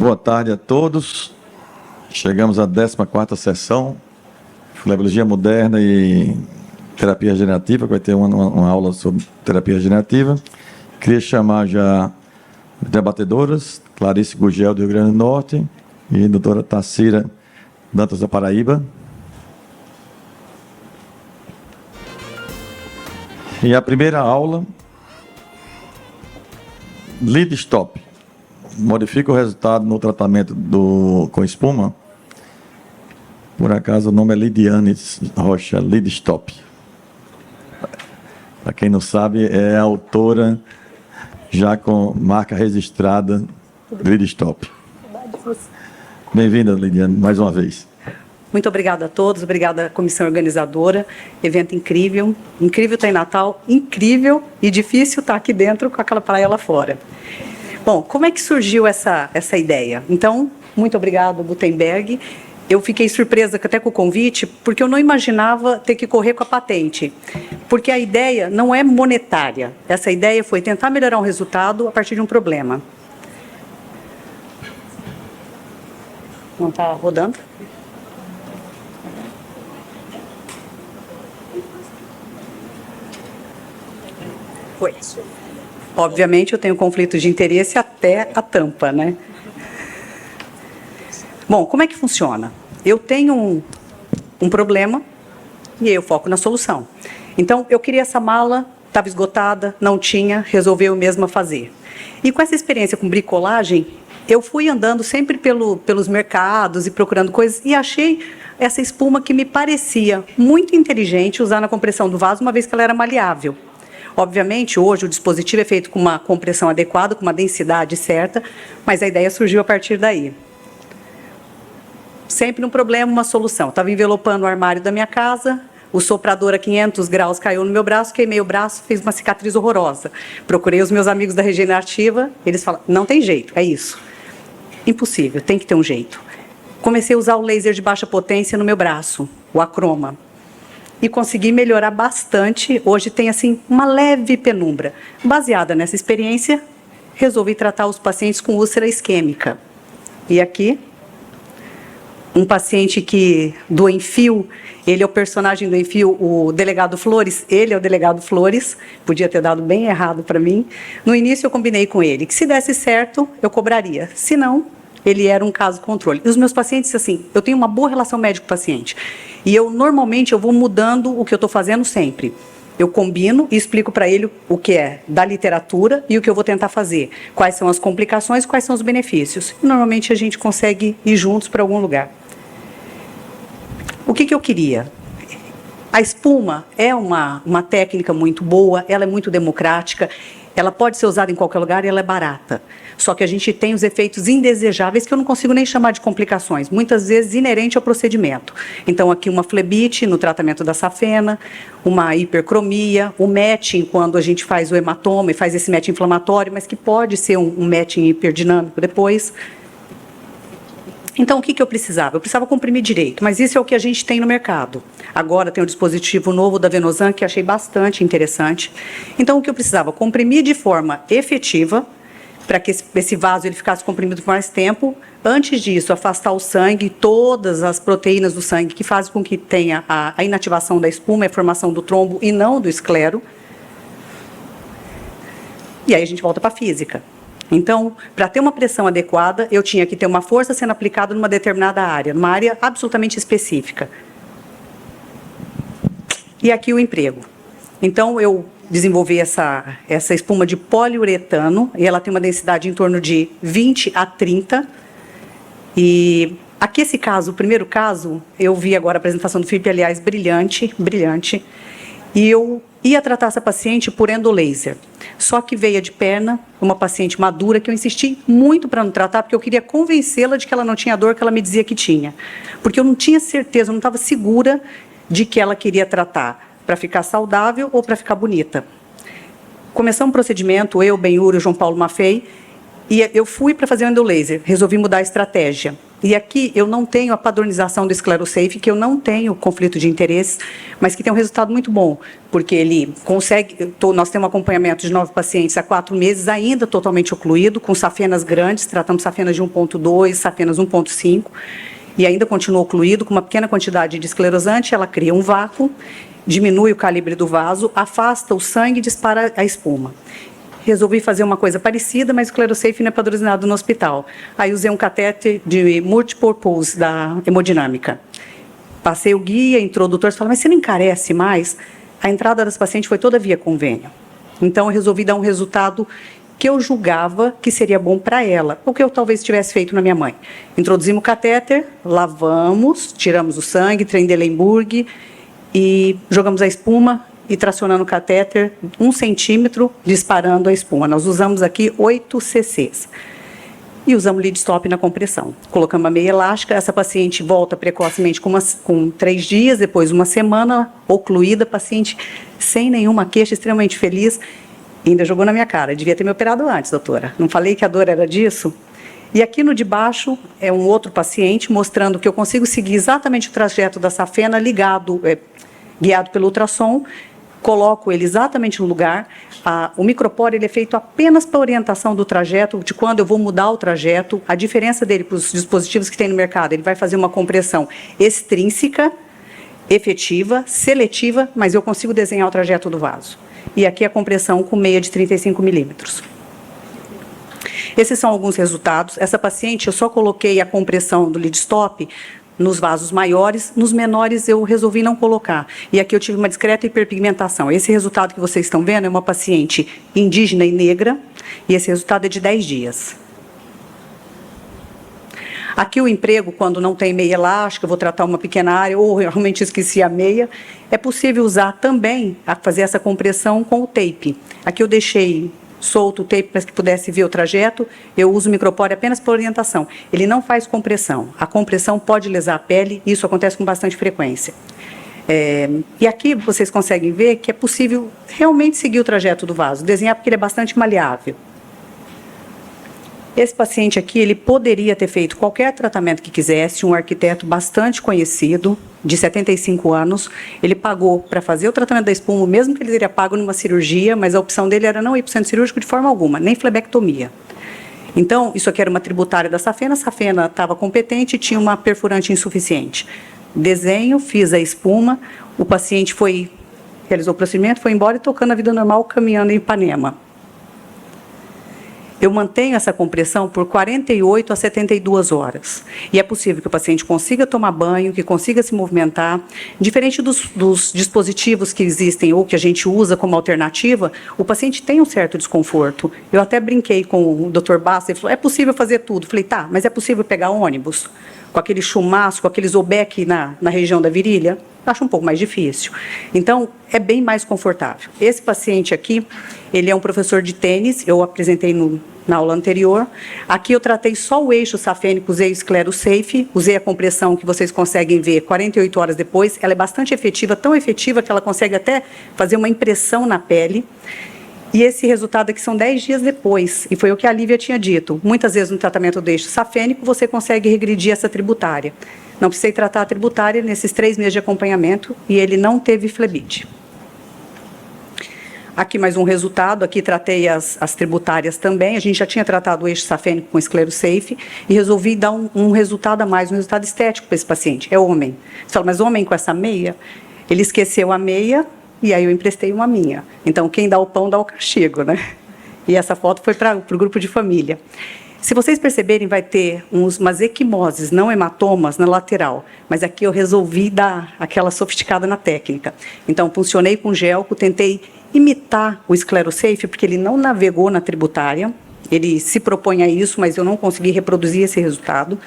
Boa tarde a todos. Chegamos à 14ª sessão, Flebiologia Moderna e Terapia Regenerativa, que vai ter uma aula sobre terapia regenerativa. Queria chamar já debatedoras, Clarice Gugel, do Rio Grande do Norte, e a doutora Tarsila Dantas, da Paraíba. E a primeira aula, Lead Stop. Modifica o resultado no tratamento com espuma. Por acaso o nome é Lidiane Rocha, Lead Stop. Para quem não sabe, é a autora já com marca registrada Lead Stop. Bem-vinda, Lidiane, mais uma vez. Muito obrigada a todos, obrigada à comissão organizadora. Evento incrível, incrível estar em Natal, incrível e difícil estar aqui dentro com aquela praia lá fora. Bom, como é que surgiu essa ideia? Então, muito obrigado, Gutenberg. Eu fiquei surpresa até com o convite, porque eu não imaginava ter que correr com a patente. Porque a ideia não é monetária. Essa ideia foi tentar melhorar um resultado a partir de um problema. Não está rodando? Foi. Obviamente, eu tenho conflito de interesse até a tampa, né? Bom, como é que funciona? Eu tenho um problema e eu foco na solução. Então, eu queria essa mala, estava esgotada, não tinha, resolvi eu mesma fazer. E com essa experiência com bricolagem, eu fui andando sempre pelos mercados e procurando coisas e achei essa espuma que me parecia muito inteligente usar na compressão do vaso, uma vez que ela era maleável. Obviamente, hoje o dispositivo é feito com uma compressão adequada, com uma densidade certa, mas a ideia surgiu a partir daí. Sempre um problema, uma solução. Estava envelopando o armário da minha casa, o soprador a 500 graus caiu no meu braço, queimei o braço, fez uma cicatriz horrorosa. Procurei os meus amigos da Regenerativa, eles falaram, não tem jeito, é isso. Impossível, tem que ter um jeito. Comecei a usar o laser de baixa potência no meu braço, o acroma. E consegui melhorar bastante. Hoje tem, assim, uma leve penumbra. Baseada nessa experiência, resolvi tratar os pacientes com úlcera isquêmica. E aqui, um paciente do Enfio, ele é o personagem do Enfio, o delegado Flores, ele é o delegado Flores, podia ter dado bem errado para mim. No início eu combinei com ele que se desse certo, eu cobraria. Se não, ele era um caso controle. E os meus pacientes, assim, eu tenho uma boa relação médico-paciente. E normalmente, eu vou mudando o que eu estou fazendo sempre. Eu combino e explico para ele o que é da literatura e o que eu vou tentar fazer. Quais são as complicações, quais são os benefícios. E, normalmente, a gente consegue ir juntos para algum lugar. O que eu queria? A espuma é uma técnica muito boa, ela é muito democrática, ela pode ser usada em qualquer lugar e ela é barata. Só que a gente tem os efeitos indesejáveis que eu não consigo nem chamar de complicações, muitas vezes inerente ao procedimento. Então, aqui uma flebite no tratamento da safena, uma hipercromia, o matching, quando a gente faz o hematoma e faz esse matching inflamatório, mas que pode ser um matching hiperdinâmico depois. Então, o que eu precisava? Eu precisava comprimir direito, mas isso é o que a gente tem no mercado. Agora tem um dispositivo novo da Venosan, que achei bastante interessante. Então, o que eu precisava? Comprimir de forma efetiva, para que esse vaso ele ficasse comprimido por mais tempo. Antes disso, afastar o sangue, todas as proteínas do sangue que fazem com que tenha a inativação da espuma, a formação do trombo e não do esclero. E aí a gente volta para a física. Então, para ter uma pressão adequada, eu tinha que ter uma força sendo aplicada numa determinada área, numa área absolutamente específica. E aqui o emprego. Então, eu desenvolvi essa espuma de poliuretano, e ela tem uma densidade em torno de 20 a 30. E aqui esse caso, o primeiro caso, eu vi agora a apresentação do Felipe, aliás, brilhante, brilhante. E eu ia tratar essa paciente por endolaser. Só que veia de perna, uma paciente madura, que eu insisti muito para não tratar, porque eu queria convencê-la de que ela não tinha a dor que ela me dizia que tinha. Porque eu não tinha certeza, eu não estava segura de que ela queria tratar para ficar saudável ou para ficar bonita. Começamos um procedimento, eu, Benhur e o João Paulo Maffei, E eu fui para fazer o endolaser, resolvi mudar a estratégia. E aqui eu não tenho a padronização do ScleroSafe, que eu não tenho conflito de interesses, mas que tem um resultado muito bom, porque ele consegue, nós temos um acompanhamento de 9 pacientes há 4 meses, ainda totalmente ocluído, com safenas grandes, tratamos safenas de 1.2, safenas 1.5, e ainda continua ocluído, com uma pequena quantidade de esclerosante, ela cria um vácuo, diminui o calibre do vaso, afasta o sangue e dispara a espuma. Resolvi fazer uma coisa parecida, mas o ScleroSafe não é padronizado no hospital. Aí usei um catéter de multipurpose da hemodinâmica. Passei o guia, introdutor, falei, mas você não encarece mais? A entrada das pacientes foi toda via convênio. Então, eu resolvi dar um resultado que eu julgava que seria bom para ela, o que eu talvez tivesse feito na minha mãe. Introduzimos o catéter, lavamos, tiramos o sangue, Trendelenburg, e jogamos a espuma, e tracionando o catéter 1 centímetro, disparando a espuma. Nós usamos aqui 8 cc's. E usamos lead stop na compressão. Colocamos a meia elástica, essa paciente volta precocemente com 3 dias, depois 1 semana, ocluída, paciente sem nenhuma queixa, extremamente feliz. E ainda jogou na minha cara, devia ter me operado antes, doutora. Não falei que a dor era disso? E aqui no de baixo é um outro paciente, mostrando que eu consigo seguir exatamente o trajeto da safena guiado pelo ultrassom. Coloco ele exatamente no lugar. O micropore ele é feito apenas para orientação do trajeto, de quando eu vou mudar o trajeto. A diferença dele para os dispositivos que tem no mercado, ele vai fazer uma compressão extrínseca, efetiva, seletiva, mas eu consigo desenhar o trajeto do vaso. E aqui a compressão com meia de 35 milímetros. Esses são alguns resultados. Essa paciente, eu só coloquei a compressão do lead stop nos vasos maiores, nos menores eu resolvi não colocar. E aqui eu tive uma discreta hiperpigmentação. Esse resultado que vocês estão vendo é uma paciente indígena e negra, e esse resultado é de 10 dias. Aqui o emprego, quando não tem meia elástica, eu vou tratar uma pequena área, ou realmente esqueci a meia, é possível usar também, fazer essa compressão com o tape. Aqui eu deixei solto o tape para que pudesse ver o trajeto, eu uso o micropore apenas para orientação. Ele não faz compressão. A compressão pode lesar a pele, e isso acontece com bastante frequência. E aqui vocês conseguem ver que é possível realmente seguir o trajeto do vaso, desenhar porque ele é bastante maleável. Esse paciente aqui, ele poderia ter feito qualquer tratamento que quisesse, um arquiteto bastante conhecido, de 75 anos, ele pagou para fazer o tratamento da espuma, mesmo que ele teria pago numa cirurgia, mas a opção dele era não ir para o centro cirúrgico de forma alguma, nem flebectomia. Então, isso aqui era uma tributária da safena, a safena estava competente e tinha uma perfurante insuficiente. Desenho, fiz a espuma, o paciente realizou o procedimento, foi embora e tocando a vida normal, caminhando em Ipanema. Eu mantenho essa compressão por 48 a 72 horas. E é possível que o paciente consiga tomar banho, que consiga se movimentar. Diferente dos dispositivos que existem ou que a gente usa como alternativa, o paciente tem um certo desconforto. Eu até brinquei com o Dr. Bassa, ele falou, é possível fazer tudo? Falei, tá, mas é possível pegar ônibus? Com aquele chumaço, com aqueles obeck na região da virilha? Acho um pouco mais difícil. Então, é bem mais confortável. Esse paciente aqui, ele é um professor de tênis, eu apresentei na aula anterior. Aqui eu tratei só o eixo safênico, usei o ScleroSafe, usei a compressão que vocês conseguem ver 48 horas depois. Ela é bastante efetiva, tão efetiva que ela consegue até fazer uma impressão na pele. E esse resultado aqui são 10 dias depois, e foi o que a Lívia tinha dito. Muitas vezes no tratamento do eixo safênico você consegue regredir essa tributária. Não precisei tratar a tributária nesses 3 meses de acompanhamento e ele não teve flebite. Aqui mais um resultado, aqui tratei as tributárias também, a gente já tinha tratado o eixo safênico com ScleroSafe e resolvi dar um resultado a mais, um resultado estético para esse paciente, é homem. Você fala, mas homem com essa meia? Ele esqueceu a meia e aí eu emprestei uma minha. Então, quem dá o pão dá o castigo, né? E essa foto foi para o grupo de família. Se vocês perceberem, vai ter umas equimoses, não hematomas, na lateral. Mas aqui eu resolvi dar aquela sofisticada na técnica. Então, funcionei com gelco, tentei imitar o ScleroSafe, porque ele não navegou na tributária. Ele se propõe a isso, mas eu não consegui reproduzir esse resultado.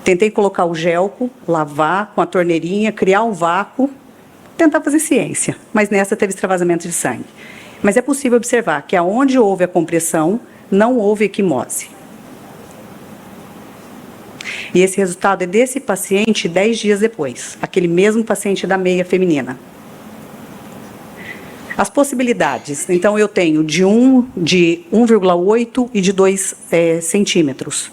Tentei colocar o gelco, lavar com a torneirinha, criar um vácuo, tentar fazer ciência. Mas nessa teve extravasamento de sangue. Mas é possível observar que aonde houve a compressão, não houve equimose. E esse resultado é desse paciente 10 dias depois, aquele mesmo paciente da meia feminina. As possibilidades, então eu tenho de 1,8 e de 2 centímetros.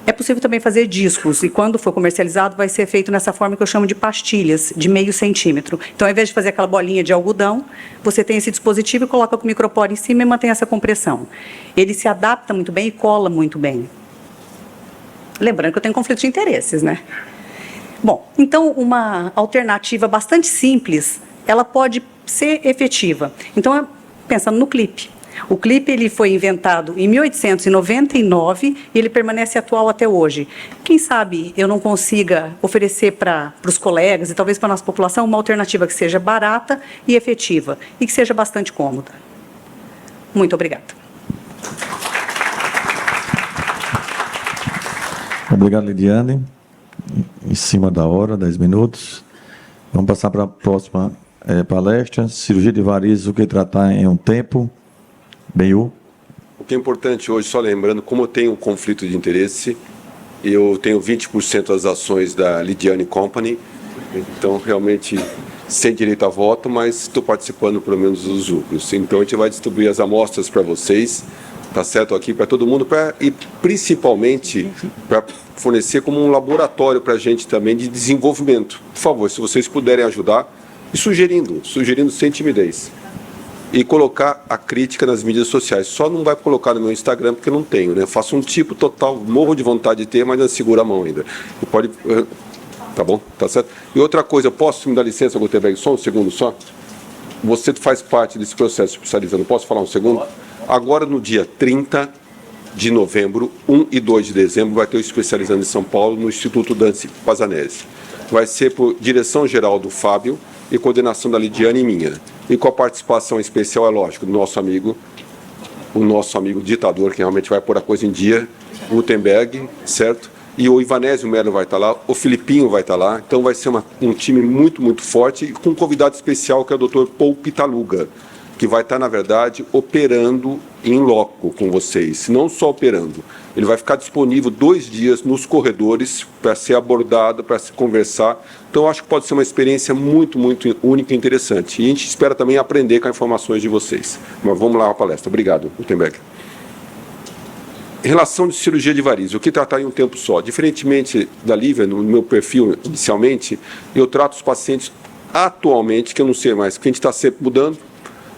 É possível também fazer discos, e quando for comercializado vai ser feito nessa forma que eu chamo de pastilhas, de meio centímetro. Então, ao invés de fazer aquela bolinha de algodão, você tem esse dispositivo e coloca com o micropore em cima e mantém essa compressão. Ele se adapta muito bem e cola muito bem. Lembrando que eu tenho conflito de interesses, né? Bom, então uma alternativa bastante simples, ela pode ser efetiva. Então, pensando no clipe. O clipe ele foi inventado em 1899 e ele permanece atual até hoje. Quem sabe eu não consiga oferecer para os colegas e talvez para a nossa população uma alternativa que seja barata e efetiva e que seja bastante cômoda. Muito obrigada. Obrigado, Lidiane. Em cima da hora, 10 minutos. Vamos passar para a próxima palestra. Cirurgia de varizes, o que tratar em um tempo. Bem-u. O que é importante hoje, só lembrando, como eu tenho um conflito de interesse, eu tenho 20% das ações da Lidiane Company, então realmente sem direito a voto, mas estou participando pelo menos dos lucros. Então a gente vai distribuir as amostras para vocês, tá certo, aqui para todo mundo, e principalmente para fornecer como um laboratório para a gente também de desenvolvimento. Por favor, se vocês puderem ajudar, e sugerindo sem timidez. E colocar a crítica nas mídias sociais. Só não vai colocar no meu Instagram porque não tenho, né? Faço um tipo total, morro de vontade de ter, mas não segura a mão ainda. E pode, tá bom? Tá certo? E outra coisa, posso me dar licença, Gutenberg, só um segundo só? Você faz parte desse processo especializando. Posso falar um segundo? Agora, no dia 30 de novembro, 1 e 2 de dezembro, vai ter o Especializando em São Paulo, no Instituto Dante Pazanese. Vai ser por direção-geral do Fábio e coordenação da Lidiane e minha. E com a participação especial, é lógico, do nosso amigo, o nosso amigo ditador, que realmente vai pôr a coisa em dia, Gutenberg, certo? E o Ivanésio Melo vai estar lá, o Filipinho vai estar lá, então vai ser um time muito, muito forte, e com um convidado especial, que é o Dr. Paul Pitaluga, que vai estar, na verdade, operando em loco com vocês, não só operando. Ele vai ficar disponível 2 dias nos corredores para ser abordado, para se conversar. Então, eu acho que pode ser uma experiência muito, muito única e interessante. E a gente espera também aprender com as informações de vocês. Mas vamos lá à palestra. Obrigado, Gutenberg. Em relação de cirurgia de varizes, o que tratar em um tempo só? Diferentemente da Lívia, no meu perfil inicialmente, eu trato os pacientes atualmente, que eu não sei mais, porque a gente está sempre mudando.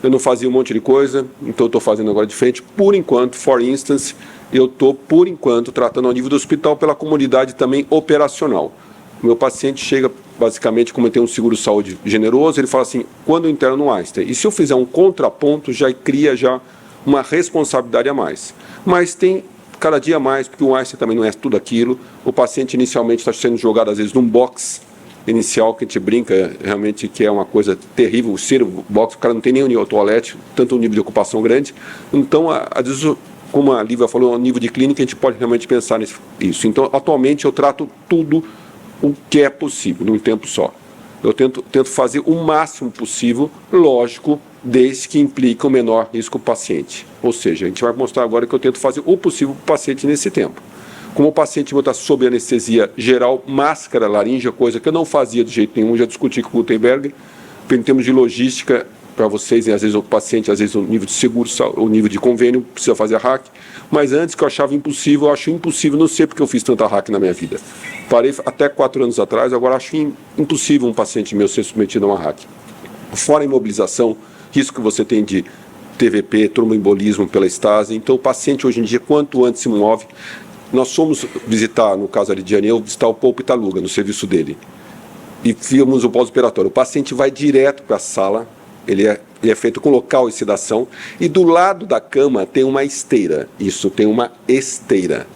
Eu não fazia um monte de coisa, então eu estou fazendo agora diferente. Por enquanto, for instance, eu estou, por enquanto, tratando ao nível do hospital pela comunidade também operacional. O meu paciente chega, basicamente, como eu tenho um seguro-saúde generoso, ele fala assim, quando eu interno no Einstein? E se eu fizer um contraponto, já cria uma responsabilidade a mais. Mas tem cada dia mais, porque o Einstein também não é tudo aquilo. O paciente inicialmente está sendo jogado, às vezes, num box inicial, que a gente brinca realmente que é uma coisa terrível, o box, o cara não tem nem o nível toalete, tanto o nível de ocupação grande. Então, às vezes, como a Lívia falou, a nível de clínica, a gente pode realmente pensar nisso. Então, atualmente, eu trato tudo o que é possível, num tempo só. Eu tento fazer o máximo possível, lógico, desde que implique o menor risco para o paciente. Ou seja, a gente vai mostrar agora que eu tento fazer o possível para o paciente nesse tempo. Como o paciente está sob anestesia geral, máscara, laríngea, coisa que eu não fazia de jeito nenhum, já discuti com o Gutenberg, em termos de logística, para vocês, às vezes o paciente, às vezes o nível de seguro, o nível de convênio, precisa fazer a hack, mas antes que eu achava impossível, eu acho impossível, não sei porque eu fiz tanta hack na minha vida. Parei até 4 anos atrás, agora acho impossível um paciente meu ser submetido a uma hack. Fora a imobilização, risco que você tem de TVP, tromboembolismo pela estase, então o paciente hoje em dia, quanto antes se move. Nós fomos visitar, no caso ali de Lidiane, visitar o Paul Pitaluga, no serviço dele, e vimos o pós-operatório. O paciente vai direto para a sala, ele é feito com local e sedação, e do lado da cama tem uma esteira. Isso, tem uma esteira.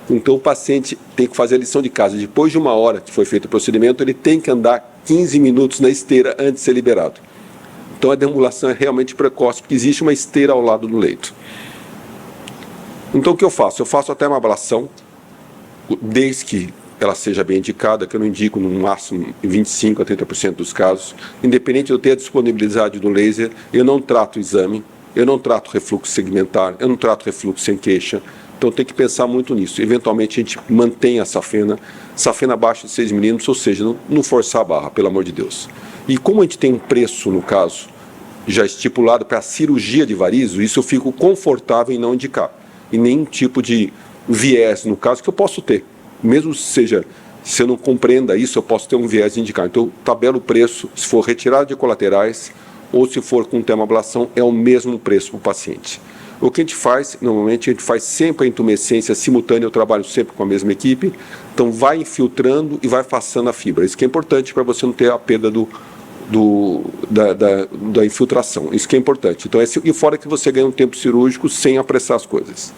Então o paciente tem que fazer a lição de casa. Depois de 1 hora que foi feito o procedimento, ele tem que andar 15 minutos na esteira antes de ser liberado. Então a deambulação é realmente precoce, porque existe uma esteira ao lado do leito. Então o que eu faço? Eu faço até uma ablação, desde que ela seja bem indicada, que eu não indico no máximo em 25% a 30% dos casos. Independente de eu ter a disponibilidade do laser, eu não trato o exame, eu não trato refluxo segmentar, eu não trato refluxo sem queixa. Então tem que pensar muito nisso. Eventualmente a gente mantém a safena abaixo de 6 milímetros, ou seja, não forçar a barra, pelo amor de Deus. E como a gente tem um preço, no caso, já estipulado para a cirurgia de varizes, isso eu fico confortável em não indicar. E nenhum tipo de viés, no caso, que eu posso ter. Mesmo seja, se eu não compreenda isso, eu posso ter um viés de indicar. Então, eu tabelo o preço, se for retirada de colaterais ou se for com termoablação, é o mesmo preço para o paciente. O que a gente faz, normalmente, a gente faz sempre a intumescência simultânea, eu trabalho sempre com a mesma equipe, então vai infiltrando e vai afastando a fibra. Isso que é importante para você não ter a perda da infiltração. Isso que é importante. Então, e fora que você ganha um tempo cirúrgico sem apressar as coisas.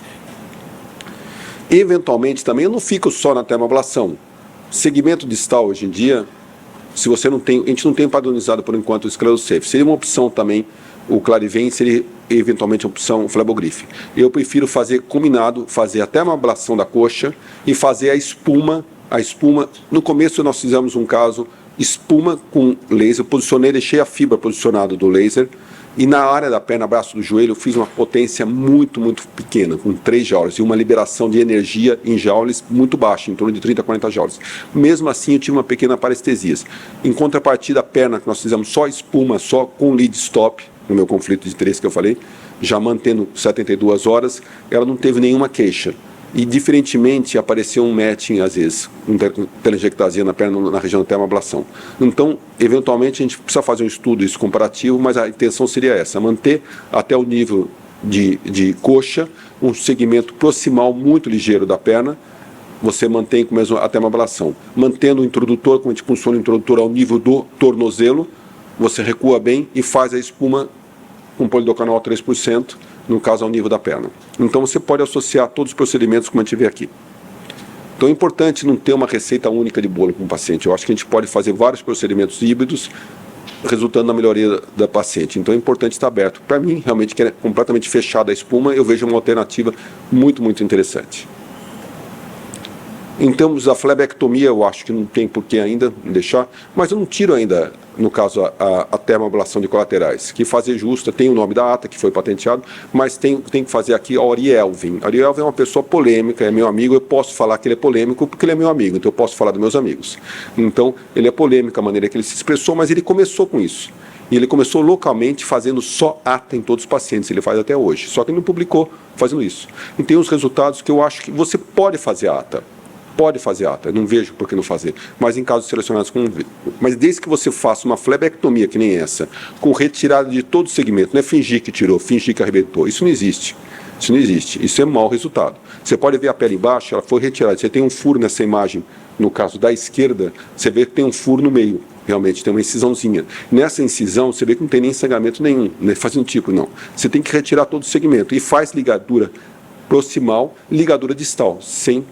Eventualmente, também, eu não fico só na termoablação. Segmento distal, hoje em dia, se você não tem, a gente não tem padronizado, por enquanto, o Sclerosafe. Seria uma opção também, o Clariven seria eventualmente a opção Flebogrife. Eu prefiro fazer combinado, fazer a termoablação da coxa e fazer a espuma. No começo nós fizemos um caso, espuma com laser, posicionei, deixei a fibra posicionada do laser, e na área da perna, braço do joelho, eu fiz uma potência muito, muito pequena, com 3 joules, e uma liberação de energia em joules muito baixa, em torno de 30 a 40 joules. Mesmo assim, eu tive uma pequena parestesia. Em contrapartida, a perna, que nós fizemos só espuma, só com lead stop, no meu conflito de interesse que eu falei, já mantendo 72 horas, ela não teve nenhuma queixa. E, diferentemente, apareceu um matching, às vezes, um telangiectasia na perna, na região da termoablação. Então, eventualmente, a gente precisa fazer um estudo isso comparativo, mas a intenção seria essa, manter até o nível de coxa, um segmento proximal muito ligeiro da perna, você mantém com mesmo a termoablação. Mantendo o introdutor, como a gente funciona o introdutor ao nível do tornozelo, você recua bem e faz a espuma com polidocanol 3%, no caso ao nível da perna. Então você pode associar todos os procedimentos como a gente vê aqui. Então é importante não ter uma receita única de bolo para o paciente. Eu acho que a gente pode fazer vários procedimentos híbridos, resultando na melhoria da paciente. Então é importante estar aberto. Para mim, realmente, que é completamente fechada a espuma, eu vejo uma alternativa muito, muito interessante. Em termos da flebectomia, eu acho que não tem por que ainda deixar, mas eu não tiro ainda, no caso, a termoablação de colaterais, que fazer justa, tem o nome da ata, que foi patenteado, mas tem que fazer aqui a Orielvin. A Orielvin é uma pessoa polêmica, é meu amigo, eu posso falar que ele é polêmico porque ele é meu amigo, então eu posso falar dos meus amigos. Então, ele é polêmico, a maneira que ele se expressou, mas ele começou com isso. E ele começou localmente fazendo só ata em todos os pacientes, ele faz até hoje, só que ele não publicou fazendo isso. E tem os resultados que eu acho que você pode fazer ata. Pode fazer ata, não vejo por que não fazer, mas em casos selecionados mas desde que você faça uma flebectomia que nem essa, com retirada de todo o segmento, não é fingir que tirou, fingir que arrebentou, isso não existe. Isso não existe, isso é mau resultado. Você pode ver a pele embaixo, ela foi retirada, você tem um furo nessa imagem, no caso da esquerda, você vê que tem um furo no meio, realmente, tem uma incisãozinha. Nessa incisão, você vê que não tem nem sangramento nenhum, não faz um tipo, não. Você tem que retirar todo o segmento e faz ligadura proximal, ligadura distal, sem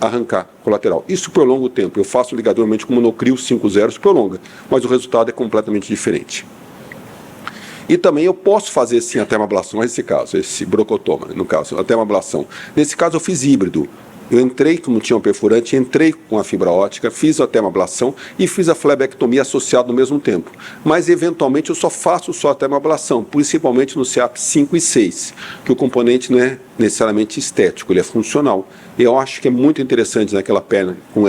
arrancar colateral. Isso prolonga o tempo. Eu faço ligadura normalmente com monocrio 5-0, isso prolonga, mas o resultado é completamente diferente. E também eu posso fazer sim a termoablação, nesse caso, esse brocotoma, no caso, a termoablação. Nesse caso eu fiz híbrido. Eu entrei, como tinha um perfurante, entrei com a fibra ótica, fiz a termoablação e fiz a flebectomia associada no mesmo tempo. Mas, eventualmente, eu só faço a termoablação, principalmente no CEAP 5 e 6, que o componente não é necessariamente estético, ele é funcional. E eu acho que é muito interessante naquela perna com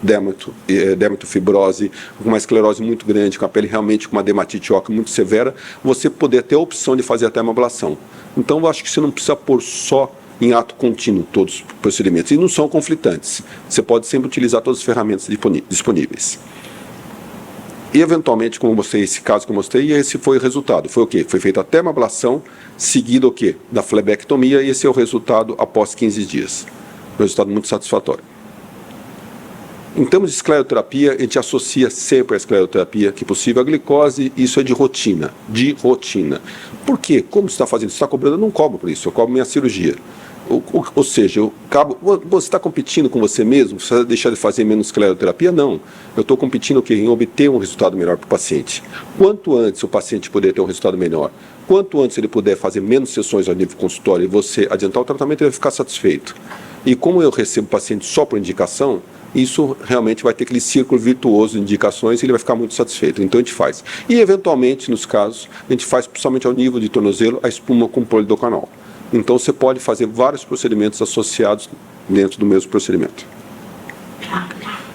dermatofibrose, com uma esclerose muito grande, com a pele realmente com uma dermatite óculos muito severa, você poder ter a opção de fazer a termoablação. Então, eu acho que você não precisa pôr só em ato contínuo todos os procedimentos, e não são conflitantes. Você pode sempre utilizar todas as ferramentas disponíveis. E, eventualmente, como eu mostrei esse caso que eu mostrei, esse foi o resultado. Foi o quê? Foi feita a termoablação, seguido o quê? Da flebectomia, e esse é o resultado após 15 dias. Um resultado muito satisfatório. Em termos de escleroterapia, a gente associa sempre a escleroterapia que possível a glicose, isso é de rotina. Por quê? Como você está fazendo? Você está cobrando? Eu não cobro por isso, eu cobro minha cirurgia. Ou seja, você está competindo com você mesmo? Você vai deixar de fazer menos escleroterapia? Não. Eu estou competindo o quê? Em obter um resultado melhor para o paciente. Quanto antes o paciente puder ter um resultado melhor, quanto antes ele puder fazer menos sessões ao nível consultório e você adiantar o tratamento, ele vai ficar satisfeito. E como eu recebo paciente só por indicação, isso realmente vai ter aquele círculo virtuoso de indicações e ele vai ficar muito satisfeito. Então a gente faz. E, eventualmente, nos casos, a gente faz, principalmente ao nível de tornozelo, a espuma com polidocanol. Então você pode fazer vários procedimentos associados dentro do mesmo procedimento.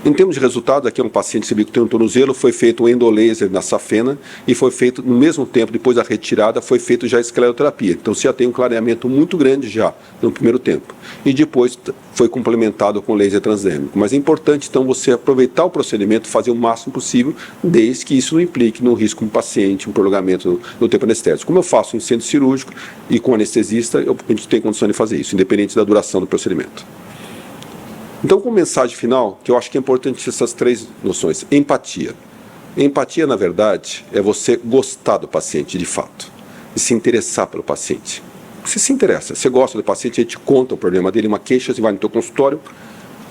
Em termos de resultado, aqui é um paciente que tem um tornozelo, foi feito um endolaser na safena e foi feito, no mesmo tempo, depois da retirada, foi feito já a escleroterapia. Então, você já tem um clareamento muito grande já no primeiro tempo. E depois foi complementado com laser transdérmico. Mas é importante, então, você aproveitar o procedimento, fazer o máximo possível, desde que isso não implique no risco para o paciente, um prolongamento no tempo anestésico. Como eu faço em centro cirúrgico e com anestesista, a gente tem condição de fazer isso, independente da duração do procedimento. Então, como mensagem final, que eu acho que é importante essas 3 noções. Empatia. Empatia, na verdade, é você gostar do paciente, de fato, e se interessar pelo paciente. Você se interessa, você gosta do paciente, ele te conta o problema dele, uma queixa, você vai no teu consultório,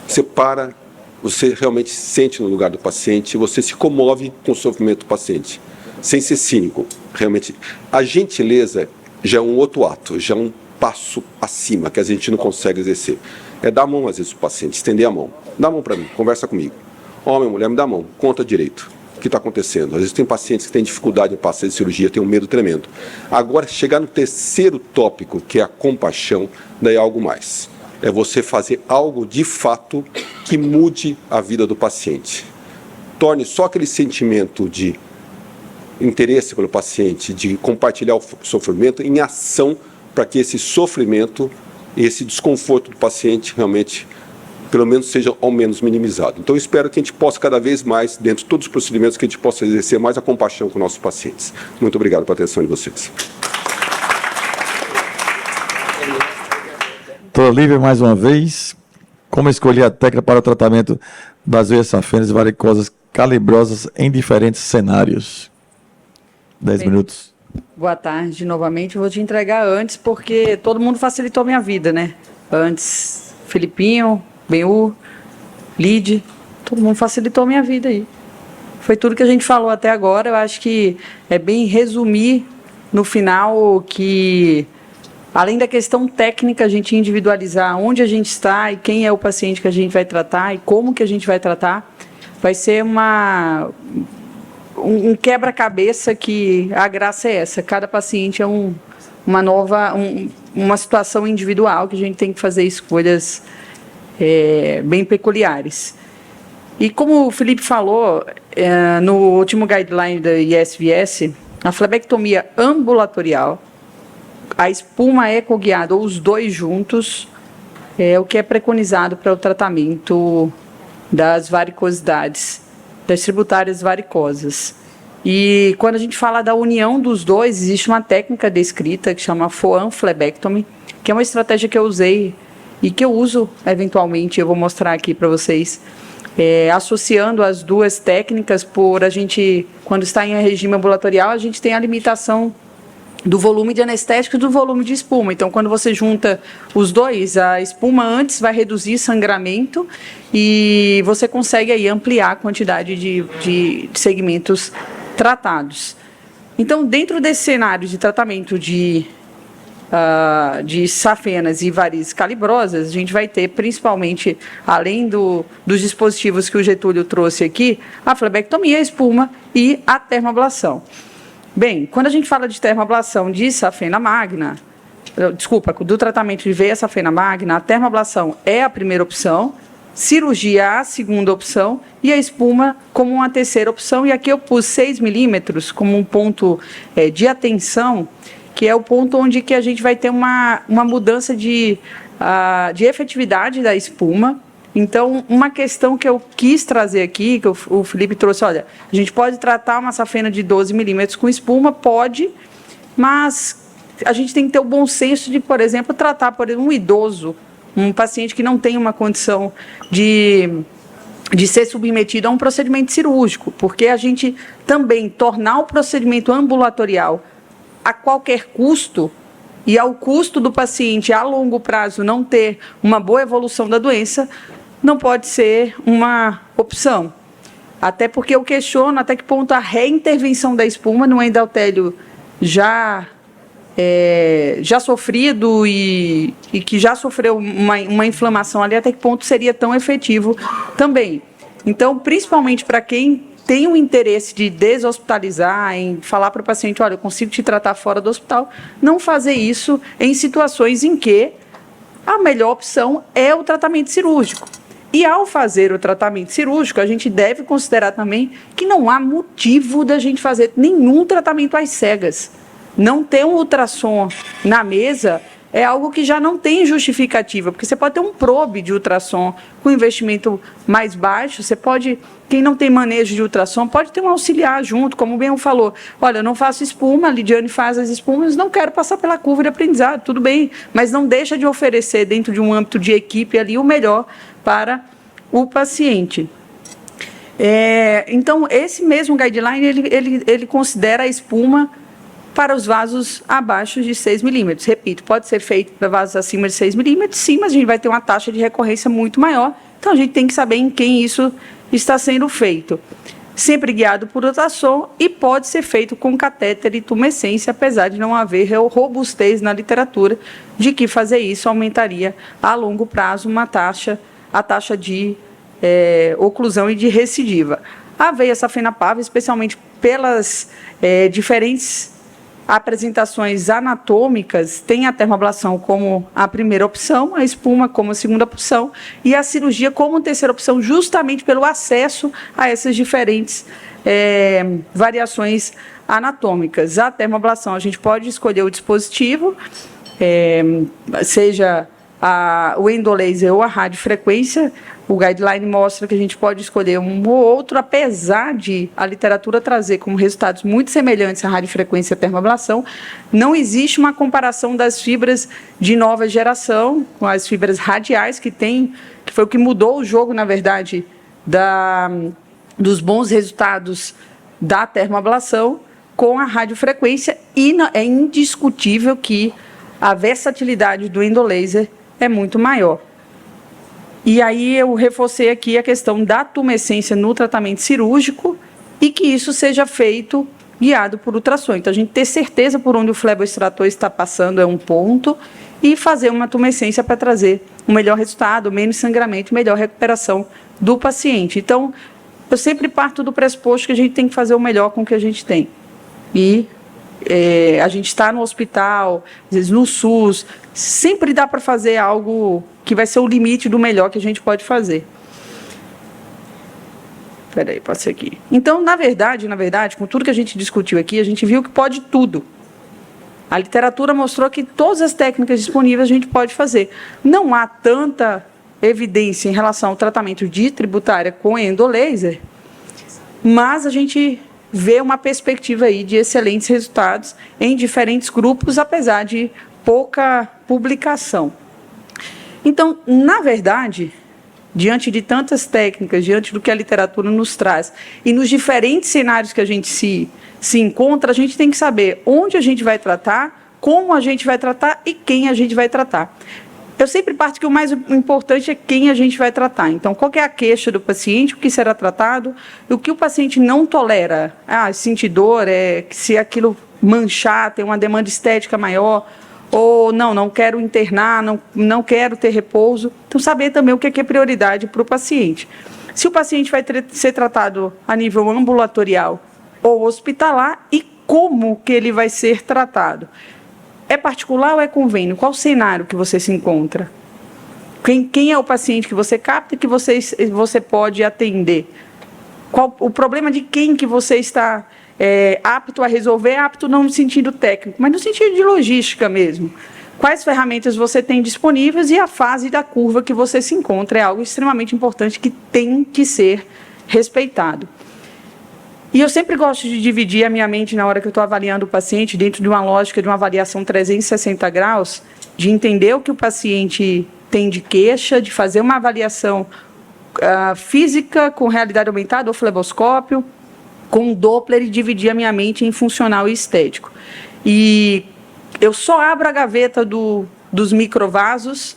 você para, você realmente se sente no lugar do paciente, você se comove com o sofrimento do paciente, sem ser cínico. Realmente, a gentileza já é um outro ato, já é um passo acima que a gente não consegue exercer. É dar a mão, às vezes, para o paciente, estender a mão. Dá a mão para mim, conversa comigo. Homem, mulher, me dá a mão, conta direito o que está acontecendo. Às vezes tem pacientes que têm dificuldade em passar de cirurgia, têm um medo tremendo. Agora, chegar no terceiro tópico, que é a compaixão, daí é algo mais. É você fazer algo, de fato, que mude a vida do paciente. Torne só aquele sentimento de interesse pelo paciente, de compartilhar o sofrimento, em ação para que esse sofrimento, esse desconforto do paciente realmente, pelo menos, seja ao menos minimizado. Então, eu espero que a gente possa cada vez mais, dentro de todos os procedimentos, que a gente possa exercer mais a compaixão com nossos pacientes. Muito obrigado pela atenção de vocês. Doutora Lívia, mais uma vez, como escolher a técnica para o tratamento das veias safenas e varicosas calibrosas em diferentes cenários? 10 minutos. Boa tarde, novamente. Vou te entregar antes, porque todo mundo facilitou a minha vida, né? Antes, Felipinho, Benhu, Lide, todo mundo facilitou a minha vida aí. Foi tudo que a gente falou até agora. Eu acho que é bem resumir no final que, além da questão técnica, a gente individualizar onde a gente está e quem é o paciente que a gente vai tratar e como que a gente vai tratar, vai ser um quebra-cabeça que a graça é essa. Cada paciente é uma situação individual que a gente tem que fazer escolhas bem peculiares. E como o Felipe falou, no último guideline da ISVS, a flebectomia ambulatorial, a espuma ecoguiada ou os dois juntos, é o que é preconizado para o tratamento das varicosidades, das tributárias varicosas. E quando a gente fala da união dos dois, existe uma técnica descrita que chama Foam Phlebectomy, que é uma estratégia que eu usei e que eu uso eventualmente, eu vou mostrar aqui para vocês, associando as duas técnicas, por a gente, quando está em regime ambulatorial, a gente tem a limitação do volume de anestésico e do volume de espuma. Então, quando você junta os dois, a espuma antes vai reduzir sangramento e você consegue aí ampliar a quantidade de segmentos tratados. Então, dentro desse cenário de tratamento de safenas e varizes calibrosas, a gente vai ter, principalmente, além dos dispositivos que o Getúlio trouxe aqui, a flebectomia, a espuma e a termoablação. Bem, quando a gente fala de termoablação de safena magna, do tratamento de veia safena magna, a termoablação é a primeira opção, cirurgia a segunda opção e a espuma como uma terceira opção. E aqui eu pus 6 milímetros como um ponto de atenção, que é o ponto onde que a gente vai ter uma mudança de efetividade da espuma. Então, uma questão que eu quis trazer aqui, que o Felipe trouxe, olha, a gente pode tratar uma safena de 12 milímetros com espuma, pode, mas a gente tem que ter o bom senso de, por exemplo, tratar um idoso, um paciente que não tem uma condição de ser submetido a um procedimento cirúrgico, porque a gente também tornar o procedimento ambulatorial a qualquer custo, e ao custo do paciente a longo prazo não ter uma boa evolução da doença, não pode ser uma opção. Até porque eu questiono até que ponto a reintervenção da espuma no endotélio já sofrido e que já sofreu uma inflamação ali, até que ponto seria tão efetivo também. Então, principalmente para quem tem o interesse de deshospitalizar, em falar para o paciente, olha, eu consigo te tratar fora do hospital, não fazer isso em situações em que a melhor opção é o tratamento cirúrgico. E ao fazer o tratamento cirúrgico, a gente deve considerar também que não há motivo da gente fazer nenhum tratamento às cegas. Não ter um ultrassom na mesa é algo que já não tem justificativa, porque você pode ter um probe de ultrassom com investimento mais baixo, você pode, quem não tem manejo de ultrassom, pode ter um auxiliar junto, como o Ben falou, olha, eu não faço espuma, a Lidiane faz as espumas, não quero passar pela curva de aprendizado, tudo bem, mas não deixa de oferecer dentro de um âmbito de equipe ali o melhor para o paciente. Então, esse mesmo guideline, ele considera a espuma para os vasos abaixo de 6 milímetros. Repito, pode ser feito para vasos acima de 6 milímetros, sim, mas a gente vai ter uma taxa de recorrência muito maior, então a gente tem que saber em quem isso está sendo feito. Sempre guiado por ultrassom e pode ser feito com catéter e tumescência, apesar de não haver robustez na literatura de que fazer isso aumentaria a longo prazo a taxa de oclusão e de recidiva. A veia safena-pava, especialmente pelas diferentes apresentações anatômicas, tem a termoablação como a primeira opção, a espuma como a segunda opção e a cirurgia como terceira opção, justamente pelo acesso a essas diferentes variações anatômicas. A termoablação, a gente pode escolher o dispositivo, seja o endolaser ou a radiofrequência. O guideline mostra que a gente pode escolher um ou outro, apesar de a literatura trazer como resultados muito semelhantes à radiofrequência e à termoablação. Não existe uma comparação das fibras de nova geração com as fibras radiais que foi o que mudou o jogo, na verdade, dos bons resultados da termoablação com a radiofrequência, e é indiscutível que a versatilidade do endolaser é muito maior. E aí eu reforcei aqui a questão da tumescência no tratamento cirúrgico e que isso seja feito guiado por ultrassom. Então, a gente ter certeza por onde o fleboextrator está passando é um ponto e fazer uma tumescência para trazer um melhor resultado, menos sangramento, melhor recuperação do paciente. Então, eu sempre parto do pressuposto que a gente tem que fazer o melhor com o que a gente tem. E a gente está no hospital, às vezes no SUS, sempre dá para fazer algo que vai ser o limite do melhor que a gente pode fazer. Espera aí, pode ser aqui. Então, na verdade, com tudo que a gente discutiu aqui, a gente viu que pode tudo. A literatura mostrou que todas as técnicas disponíveis a gente pode fazer. Não há tanta evidência em relação ao tratamento de tributária com endolaser, mas a gente vê uma perspectiva aí de excelentes resultados em diferentes grupos, apesar de pouca publicação. Então, na verdade, diante de tantas técnicas, diante do que a literatura nos traz, e nos diferentes cenários que a gente se encontra, a gente tem que saber onde a gente vai tratar, como a gente vai tratar e quem a gente vai tratar. Eu sempre parto que o mais importante é quem a gente vai tratar. Então, qual que é a queixa do paciente, o que será tratado, e o que o paciente não tolera. Sentir dor, se aquilo manchar, tem uma demanda estética maior, ou não quero internar, não quero ter repouso. Então, saber também o que é prioridade para o paciente. Se o paciente vai ser tratado a nível ambulatorial ou hospitalar e como que ele vai ser tratado. É particular ou é convênio? Qual o cenário que você se encontra? Quem é o paciente que você capta e que você pode atender? Qual o problema de quem que você está apto a resolver? Apto não no sentido técnico, mas no sentido de logística mesmo. Quais ferramentas você tem disponíveis e a fase da curva que você se encontra é algo extremamente importante que tem que ser respeitado. E eu sempre gosto de dividir a minha mente na hora que eu estou avaliando o paciente dentro de uma lógica de uma avaliação 360 graus, de entender o que o paciente tem de queixa, de fazer uma avaliação física com realidade aumentada ou fleboscópio, com Doppler e dividir a minha mente em funcional e estético. E eu só abro a gaveta dos microvasos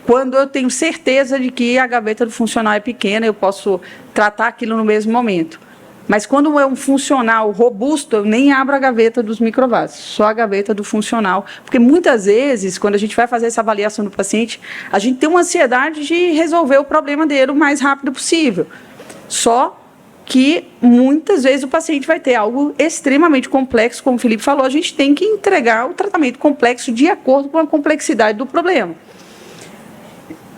quando eu tenho certeza de que a gaveta do funcional é pequena, eu posso tratar aquilo no mesmo momento. Mas quando é um funcional robusto, eu nem abro a gaveta dos microvasos, só a gaveta do funcional. Porque muitas vezes, quando a gente vai fazer essa avaliação do paciente, a gente tem uma ansiedade de resolver o problema dele o mais rápido possível. Só que muitas vezes o paciente vai ter algo extremamente complexo, como o Felipe falou, a gente tem que entregar o tratamento complexo de acordo com a complexidade do problema.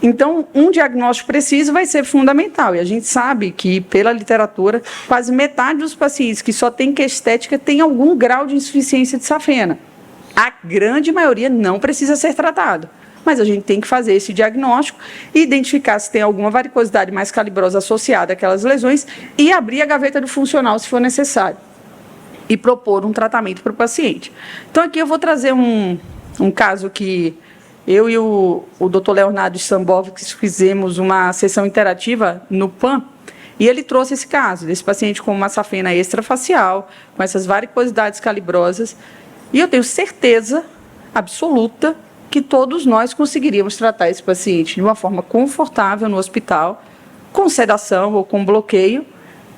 Então, um diagnóstico preciso vai ser fundamental. E a gente sabe que, pela literatura, quase metade dos pacientes que só têm queixa estética tem algum grau de insuficiência de safena. A grande maioria não precisa ser tratado. Mas a gente tem que fazer esse diagnóstico e identificar se tem alguma varicosidade mais calibrosa associada àquelas lesões e abrir a gaveta do funcional, se for necessário. E propor um tratamento para o paciente. Então, aqui eu vou trazer um caso que eu e o Dr. Leonardo Stambovics fizemos uma sessão interativa no PAN, e ele trouxe esse caso, desse paciente com uma safena extrafacial, com essas varicosidades calibrosas, e eu tenho certeza absoluta que todos nós conseguiríamos tratar esse paciente de uma forma confortável no hospital, com sedação ou com bloqueio,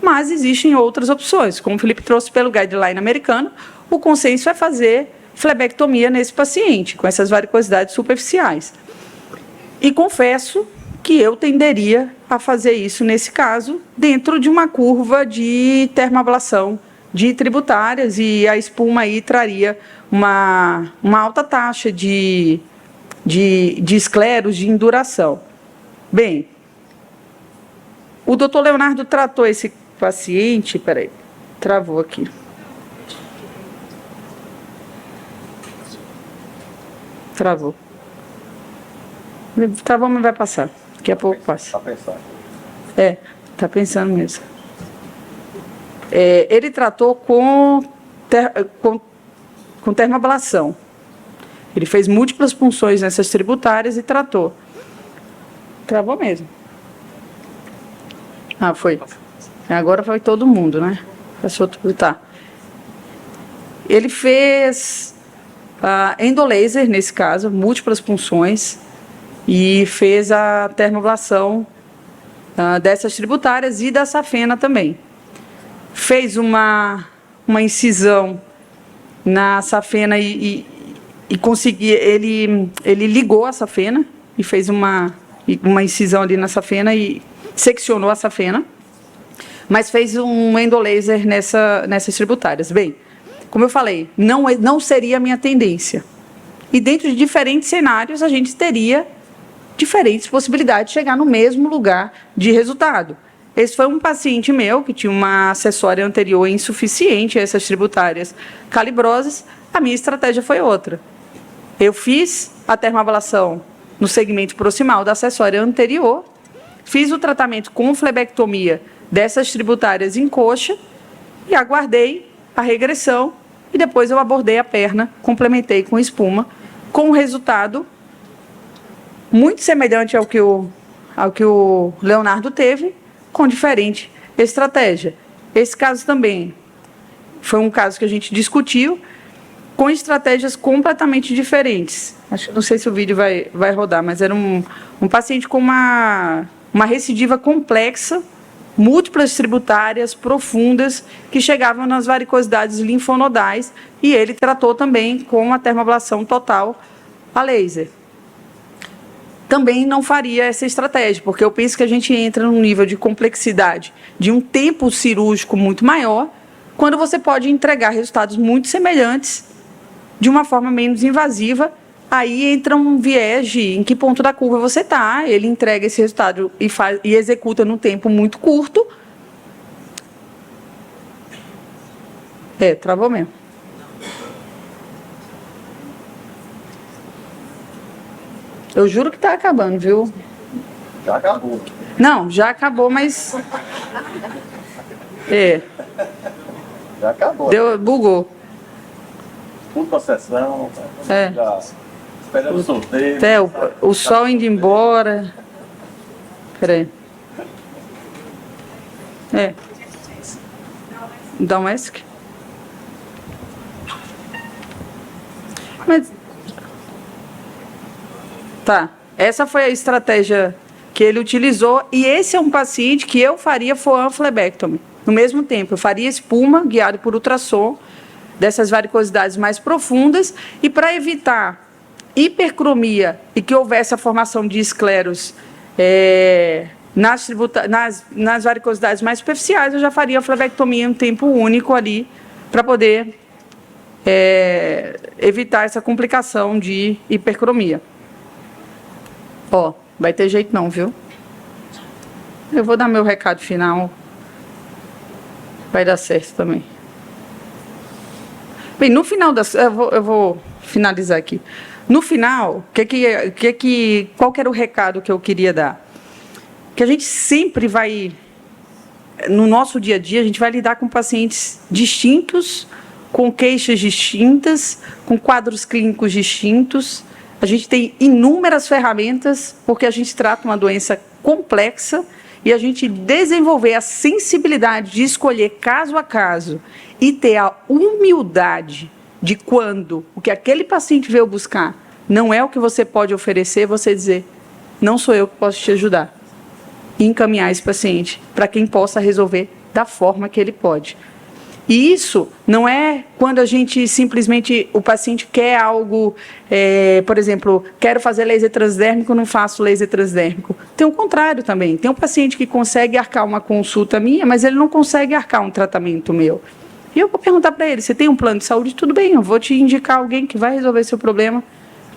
mas existem outras opções. Como o Felipe trouxe pelo guideline americano, o consenso é fazer flebectomia nesse paciente, com essas varicosidades superficiais. E confesso que eu tenderia a fazer isso, nesse caso, dentro de uma curva de termoablação de tributárias, e a espuma aí traria uma alta taxa de escleros, de induração. Bem, o doutor Leonardo tratou esse paciente, peraí, travou aqui. Travou. Travou, mas vai passar. Daqui a pouco passa. Está pensando. Está pensando mesmo. Ele tratou com termoablação. Ele fez múltiplas punções nessas tributárias e tratou. Travou mesmo. Ah, foi. Agora foi todo mundo, né? Passou tudo, tá. Ele fez endolaser, nesse caso, múltiplas punções, e fez a termoablação dessas tributárias e da safena também. Fez uma incisão na safena e conseguiu, ele ligou a safena e fez uma incisão ali na safena e seccionou a safena, mas fez um endolaser nessas tributárias. Bem, como eu falei, não seria a minha tendência. E dentro de diferentes cenários, a gente teria diferentes possibilidades de chegar no mesmo lugar de resultado. Esse foi um paciente meu que tinha uma acessória anterior insuficiente a essas tributárias calibrosas. A minha estratégia foi outra. Eu fiz a termoablação no segmento proximal da acessória anterior, fiz o tratamento com flebectomia dessas tributárias em coxa e aguardei a regressão, e depois eu abordei a perna, complementei com espuma, com um resultado muito semelhante ao que o Leonardo teve, com diferente estratégia. Esse caso também foi um caso que a gente discutiu, com estratégias completamente diferentes. Não sei se o vídeo vai rodar, mas era um paciente com uma recidiva complexa, múltiplas tributárias profundas que chegavam nas varicosidades linfonodais, e ele tratou também com a termoablação total a laser. Também não faria essa estratégia, porque eu penso que a gente entra num nível de complexidade, de um tempo cirúrgico muito maior, quando você pode entregar resultados muito semelhantes de uma forma menos invasiva. Aí entra um viés de em que ponto da curva você está, ele entrega esse resultado e executa num tempo muito curto. Travou mesmo. Eu juro que está acabando, viu? Já acabou. Não, já acabou, mas... Já acabou. Bugou. Tudo a sessão. Já esperando o sorteio. O sol indo embora. Espera aí. Dá um ESC? Mas... Tá. Essa foi a estratégia que ele utilizou, e esse é um paciente que eu faria foam flebectomy. No mesmo tempo, eu faria espuma, guiado por ultrassom, dessas varicosidades mais profundas, e para evitar hipercromia e que houvesse a formação de escleros nas varicosidades mais superficiais, eu já faria a flebectomia em um tempo único ali, para poder evitar essa complicação de hipercromia. Vai ter jeito não, viu? Eu vou dar meu recado final. Vai dar certo também. Bem, no final das... Eu vou finalizar aqui. No final, qual que era o recado que eu queria dar? Que a gente sempre vai... No nosso dia a dia, a gente vai lidar com pacientes distintos, com queixas distintas, com quadros clínicos distintos. A gente tem inúmeras ferramentas, porque a gente trata uma doença complexa, e a gente desenvolver a sensibilidade de escolher caso a caso e ter a humildade de quando o que aquele paciente veio buscar não é o que você pode oferecer, você dizer, não sou eu que posso te ajudar. E encaminhar esse paciente para quem possa resolver da forma que ele pode. E isso não é quando a gente simplesmente, o paciente quer algo, por exemplo, quero fazer laser transdérmico, não faço laser transdérmico. Tem o contrário também. Tem um paciente que consegue arcar uma consulta minha, mas ele não consegue arcar um tratamento meu. E eu vou perguntar para ele, você tem um plano de saúde? Tudo bem, eu vou te indicar alguém que vai resolver seu problema.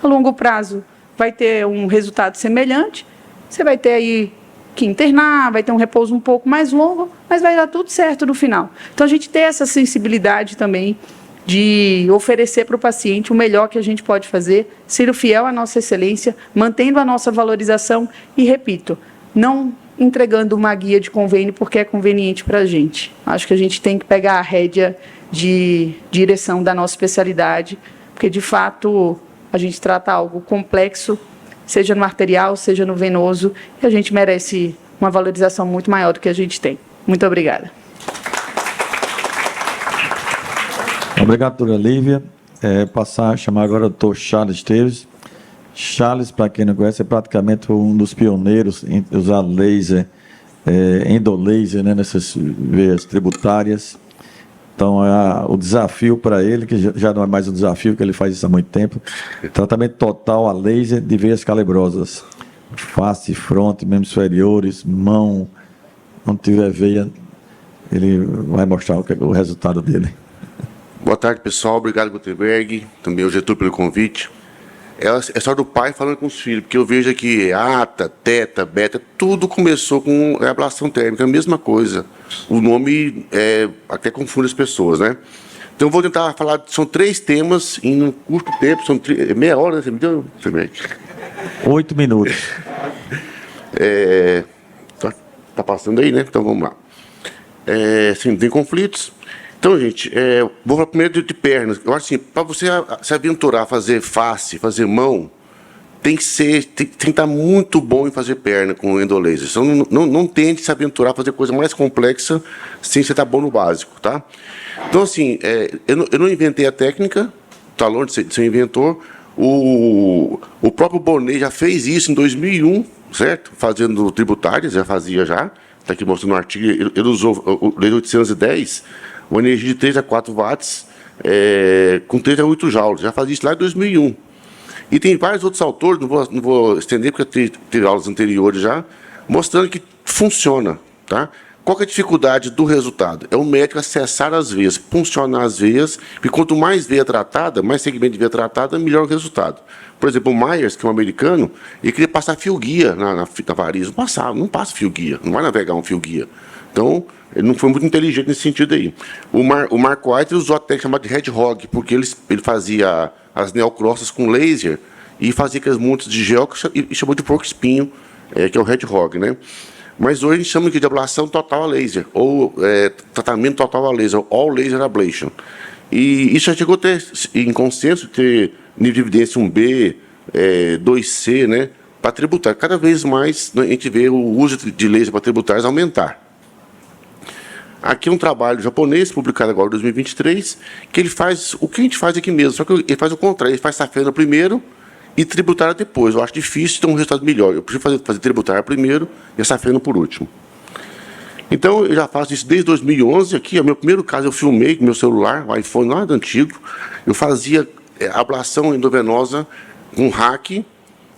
A longo prazo vai ter um resultado semelhante, você vai ter aí que internar, vai ter um repouso um pouco mais longo, mas vai dar tudo certo no final. Então, a gente tem essa sensibilidade também de oferecer para o paciente o melhor que a gente pode fazer, sendo fiel à nossa excelência, mantendo a nossa valorização e, repito, não entregando uma guia de convênio porque é conveniente para a gente. Acho que a gente tem que pegar a rédea de direção da nossa especialidade, porque, de fato, a gente trata algo complexo, seja no arterial, seja no venoso, e a gente merece uma valorização muito maior do que a gente tem. Muito obrigada. Obrigado, doutora Lívia. Passar a chamar agora o doutor Charles Esteves. Charles, para quem não conhece, é praticamente um dos pioneiros em usar laser, endolaser, né, nessas veias tributárias. Então, o desafio para ele, que já não é mais um desafio, que ele faz isso há muito tempo, tratamento total a laser de veias calibrosas. Face, fronte, membros inferiores, mão, onde tiver veia, ele vai mostrar o resultado dele. Boa tarde, pessoal. Obrigado, Gutenberg, também ao Getúlio pelo convite. É a história do pai falando com os filhos, porque eu vejo aqui ata, teta, beta, tudo começou com ablação térmica, a mesma coisa. O nome até confunde as pessoas, né? Então, eu vou tentar falar, são 3 temas em um curto tempo, são meia hora, né? Você me deu, 8 minutos. Tá passando aí, né? Então, vamos lá. Sim, tem conflitos. Então, gente, vou falar primeiro de pernas. Eu acho assim, para você se aventurar a fazer face, fazer mão, tem que estar muito bom em fazer perna com endolaser. Então, não tente se aventurar a fazer coisa mais complexa sem você estar bom no básico, tá? Então, assim, eu não inventei a técnica, está longe de ser um inventor. O próprio Bonnet já fez isso em 2001, certo? Fazendo tributárias, já fazia já. Está aqui mostrando um artigo, ele usou o laser 810, uma energia de 3 a 4 watts, com 3 a 8 joules. Já fazia isso lá em 2001. E tem vários outros autores, não vou estender, porque teve aulas anteriores já, mostrando que funciona. Tá? Qual que é a dificuldade do resultado? É o médico acessar as veias, funcionar as veias, e quanto mais veia tratada, mais segmento de veia tratada, melhor o resultado. Por exemplo, o Myers, que é um americano, ele queria passar fio-guia na variz. Não passa fio-guia, não vai navegar um fio-guia. Então, ele não foi muito inteligente nesse sentido aí. O Mark White usou a técnica chamada de hedgehog, porque ele fazia as neocrossas com laser e fazia aqueles montes de gel e chamou de porco-espinho, que é o hedgehog, né? Mas hoje a gente chama de ablação total a laser, ou tratamento total a laser, all laser ablation. E isso já chegou a ter, em consenso, ter nível de evidência 1B, 2C, né? Para tributário. Cada vez mais a gente vê o uso de laser para tributários aumentar. Aqui é um trabalho japonês, publicado agora em 2023, que ele faz o que a gente faz aqui mesmo, só que ele faz o contrário, ele faz safena primeiro e tributária depois. Eu acho difícil ter um resultado melhor. Eu prefiro fazer tributária primeiro e a safena por último. Então, eu já faço isso desde 2011. Aqui, o meu primeiro caso, eu filmei com meu celular, o iPhone lá do antigo. Eu fazia ablação endovenosa com hack,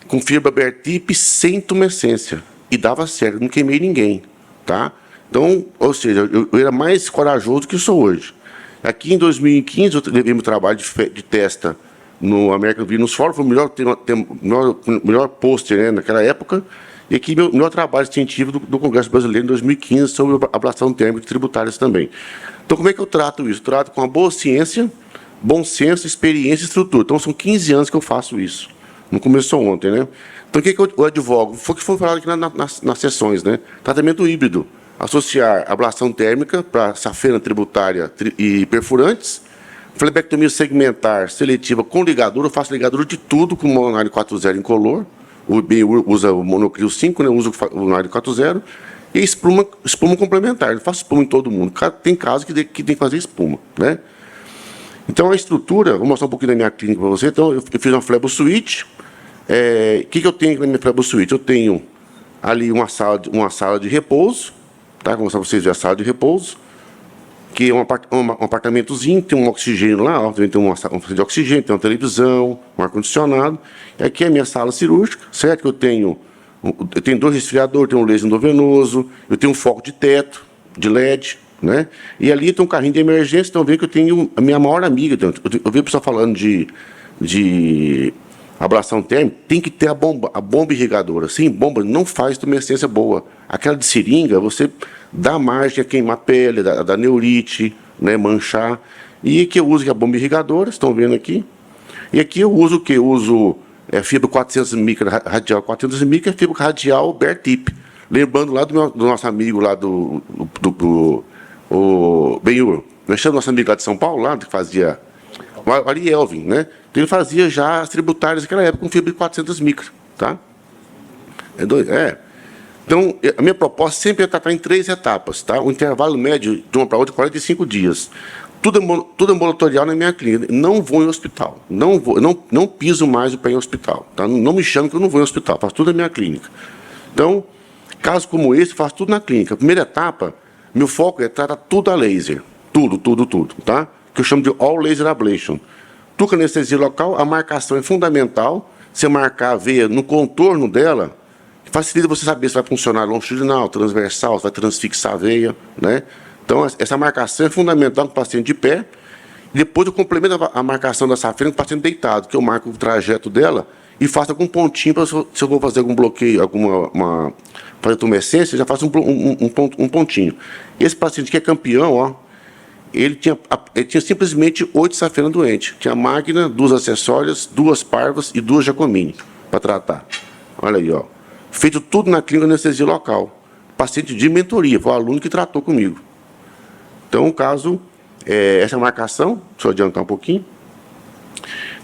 com fibra Bertip, sem tumescência. E dava certo, não queimei ninguém. Tá? Então, ou seja, eu era mais corajoso do que eu sou hoje. Aqui em 2015, eu levei meu trabalho de testa no American Venus Forum, foi o melhor pôster, né, naquela época, e aqui meu trabalho científico do Congresso Brasileiro em 2015 sobre ablação térmica tributárias também. Então, como é que eu trato isso? Eu trato com a boa ciência, bom senso, experiência e estrutura. Então, são 15 anos que eu faço isso. Não começou ontem, né? Então, o que eu advogo? Foi o que foi falado aqui nas sessões, né? Tratamento híbrido. Associar ablação térmica para safena tributária e perfurantes, flebectomia segmentar seletiva com ligadura. Eu faço ligadura de tudo com mononário 4.0 incolor. O BIU usa o monocrio 5, né? Usa o mononário 4.0. E espuma complementar. Eu não faço espuma em todo mundo. Tem casos que tem que fazer espuma, né? Então, a estrutura, vou mostrar um pouquinho da minha clínica para você. Então, eu fiz uma Flebo Suite. O que eu tenho na minha Flebo Suite? Eu tenho ali uma sala de repouso, tá? Vou mostrar para vocês verem a sala de repouso, que é um apartamentozinho, tem um oxigênio lá, ó, tem uma de oxigênio, tem uma televisão, um ar-condicionado. Aqui é a minha sala cirúrgica, certo? Que eu tenho 2 resfriadores, tenho um laser endovenoso, eu tenho um foco de teto, de LED, né? E ali tem um carrinho de emergência, então vê que eu tenho a minha maior amiga. Eu vi o pessoal falando de ablação térmica, tem que ter a bomba irrigadora. Sem bomba não faz tumescência boa. Aquela de seringa, você dá margem a queimar a pele, da neurite, né, manchar. E aqui eu uso a bomba irrigadora, estão vendo aqui. E aqui eu uso o que? Eu uso fibra 400 micra, radial 400 micra, fibra radial Bear Tip. Lembrando lá do nosso amigo lá o Benhur. Nós chamamos nosso amigo lá de São Paulo, lá, que fazia... O Ari Elvin, né? Então, ele fazia já as tributárias naquela época com fibra de 400 micra, tá? Então, a minha proposta sempre é tratar em 3 etapas, tá? O intervalo médio de uma para outra é 45 dias. Tudo ambulatorial na minha clínica. Não vou em hospital. Não piso mais o pé em hospital, tá? Não me chame que eu não vou em hospital. Faço tudo na minha clínica. Então, caso como esse, faço tudo na clínica. A primeira etapa, meu foco é tratar tudo a laser. Tudo, tá? Que eu chamo de All Laser Ablation. Tuca anestesia local, a marcação é fundamental. Você marcar a veia no contorno dela, facilita você saber se vai funcionar longitudinal, transversal, se vai transfixar a veia, né? Então, essa marcação é fundamental com o paciente de pé. Depois eu complemento a marcação da safena com o paciente deitado, que eu marco o trajeto dela e faço algum pontinho, para se eu vou fazer algum bloqueio, fazer tumescência, já faço um pontinho. Esse paciente que é campeão, ó, ele tinha simplesmente 8 safenas doentes. Tinha máquina, 2 acessórias, 2 parvas e 2 Giacomini para tratar. Olha aí, ó. Feito tudo na clínica de anestesia local. Paciente de mentoria, foi o aluno que tratou comigo. Então, o caso, essa marcação, deixa eu adiantar um pouquinho.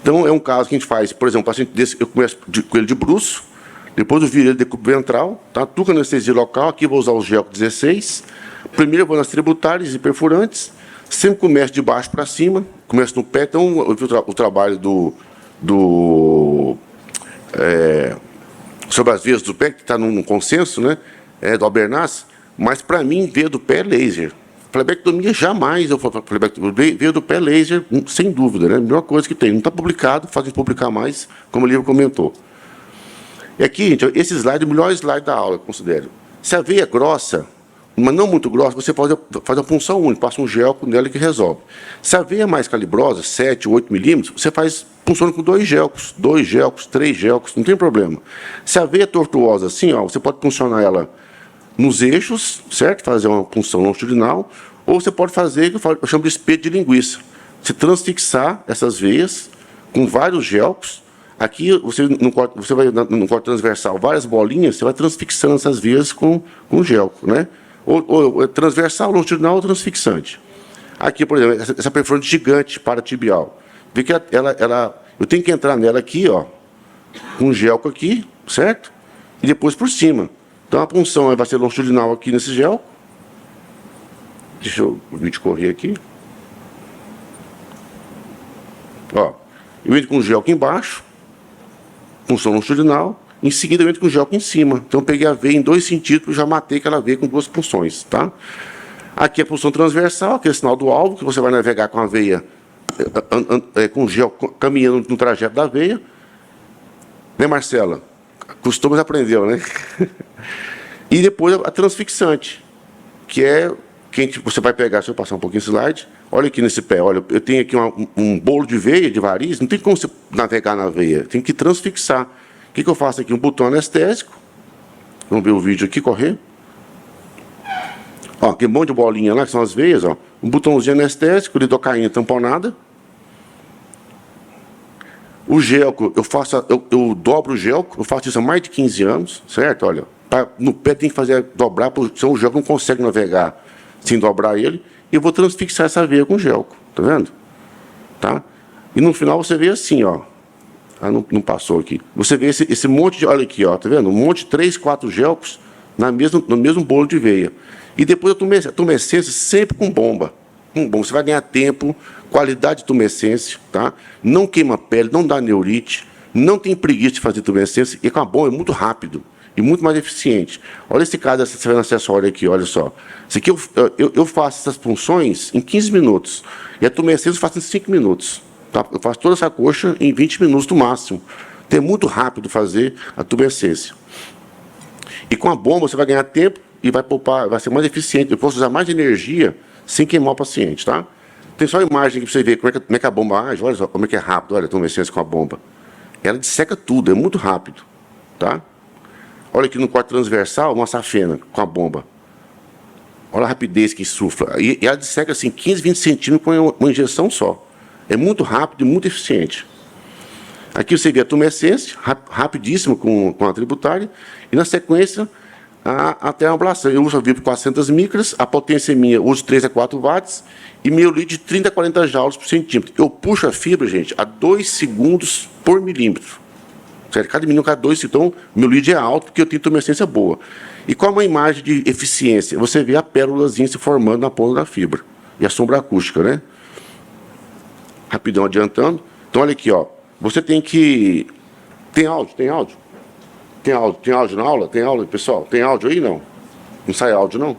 Então, é um caso que a gente faz, por exemplo, paciente desse, eu começo com ele de bruço, depois eu viro ele de cubo ventral, tá? Tuca anestesia local, aqui vou usar o Gelco 16. Primeiro eu vou nas tributárias e perfurantes. Sempre começo de baixo para cima, começo no pé. Então, eu vi o trabalho sobre as veias do pé, que está num consenso, né, do Albernaz, mas, para mim, veia do pé é laser. Flebectomia, jamais eu falo flebectomia. Veia do pé laser, sem dúvida, né, a melhor coisa que tem. Não está publicado, fazem publicar mais, como o livro comentou. E aqui, gente, esse slide é o melhor slide da aula, eu considero. Se a veia é grossa, mas não muito grossa, você pode fazer a punção única, passa um gelco nela que resolve. Se a veia é mais calibrosa, 7, 8 milímetros, você faz punção com 2 gelcos, 3 gelcos, não tem problema. Se a veia é tortuosa assim, ó, você pode puncionar ela nos eixos, certo? Fazer uma punção longitudinal, ou você pode fazer, eu chamo de espeto de linguiça. Você transfixar essas veias com vários gelcos. Aqui, você vai no corte transversal, várias bolinhas, você vai transfixando essas veias com gelco, né? Ou transversal, longitudinal ou transfixante. Aqui, por exemplo, essa perforante gigante paratibial. Vê que eu tenho que entrar nela aqui, ó, com um gelco aqui, certo? E depois por cima. Então, a punção vai ser longitudinal aqui nesse gelco. Deixa o vídeo correr aqui. Ó, eu entro com o gelco embaixo, punção longitudinal. Em seguida, eu entro com o gelco em cima. Então, eu peguei a veia em 2 sentidos, já matei aquela veia com 2 punções, tá? Aqui é a punção transversal, que é o sinal do alvo, que você vai navegar com a veia, com o gel caminhando no trajeto da veia. Né, Marcela? Costuma aprendeu, né? E depois a transfixante, que é quem você vai pegar, deixa eu passar um pouquinho esse slide, Olha aqui nesse pé, olha, eu tenho aqui um bolo de veia, de variz, não tem como você navegar na veia, tem que transfixar. O que eu faço aqui? Um botão anestésico. Vamos ver o vídeo aqui, correr. Ó, aquele monte de bolinha lá, que são as veias, ó. Um botãozinho anestésico, lidocaína tamponada. O gelco, eu dobro o gelco, eu faço isso há mais de 15 anos, certo? Olha, no pé tem que fazer dobrar, porque senão o gelco não consegue navegar sem dobrar ele. E eu vou transfixar essa veia com gelco, tá vendo? Tá? E no final você vê assim, ó. Ah, não passou aqui. Você vê esse monte de, olha aqui, ó, tá vendo? Um monte de 3, 4 gelcos no mesmo bolo de veia. E depois a tumescência sempre com bomba. Com bomba. Você vai ganhar tempo, qualidade de tumescência, tá? Não queima a pele, não dá neurite, não tem preguiça de fazer tumescência, e com a bomba é muito rápido e muito mais eficiente. Olha esse caso dessa acessório aqui, olha só. Isso aqui eu faço essas funções em 15 minutos, e a tumescência eu faço em 5 minutos. Tá? Eu faço toda essa coxa em 20 minutos no máximo. Então é muito rápido fazer a tumescência. E com a bomba você vai ganhar tempo e vai poupar, vai ser mais eficiente. Eu posso usar mais energia sem queimar o paciente, tá? Tem só a imagem aqui para você ver como é que a bomba age. Olha só como é que é rápido, olha a tumescência com a bomba. Ela disseca tudo, é muito rápido, tá? Olha aqui no corte transversal, uma safena com a bomba. Olha a rapidez que insufla. E ela disseca assim 15, 20 centímetros com uma injeção só. É muito rápido e muito eficiente. Aqui você vê a tumescência, rapidíssimo com a tributária, e na sequência a termoablação. Eu uso a Vibro 400 micras, a potência minha, eu uso 3 a 4 watts, e meu lead de 30 a 40 joules por centímetro. Eu puxo a fibra, gente, a 2 segundos por milímetro. Certo? Cada minuto, cada 2 segundos. Então, meu lead é alto porque eu tenho tumescência boa. E qual é uma imagem de eficiência? Você vê a pérolazinha se formando na ponta da fibra. E a sombra acústica, né? Rapidão adiantando. Então, olha aqui, ó. Você tem que... Tem áudio? Tem áudio? Tem áudio na aula? Tem aula, pessoal? Tem áudio aí? Não? Não sai áudio, não?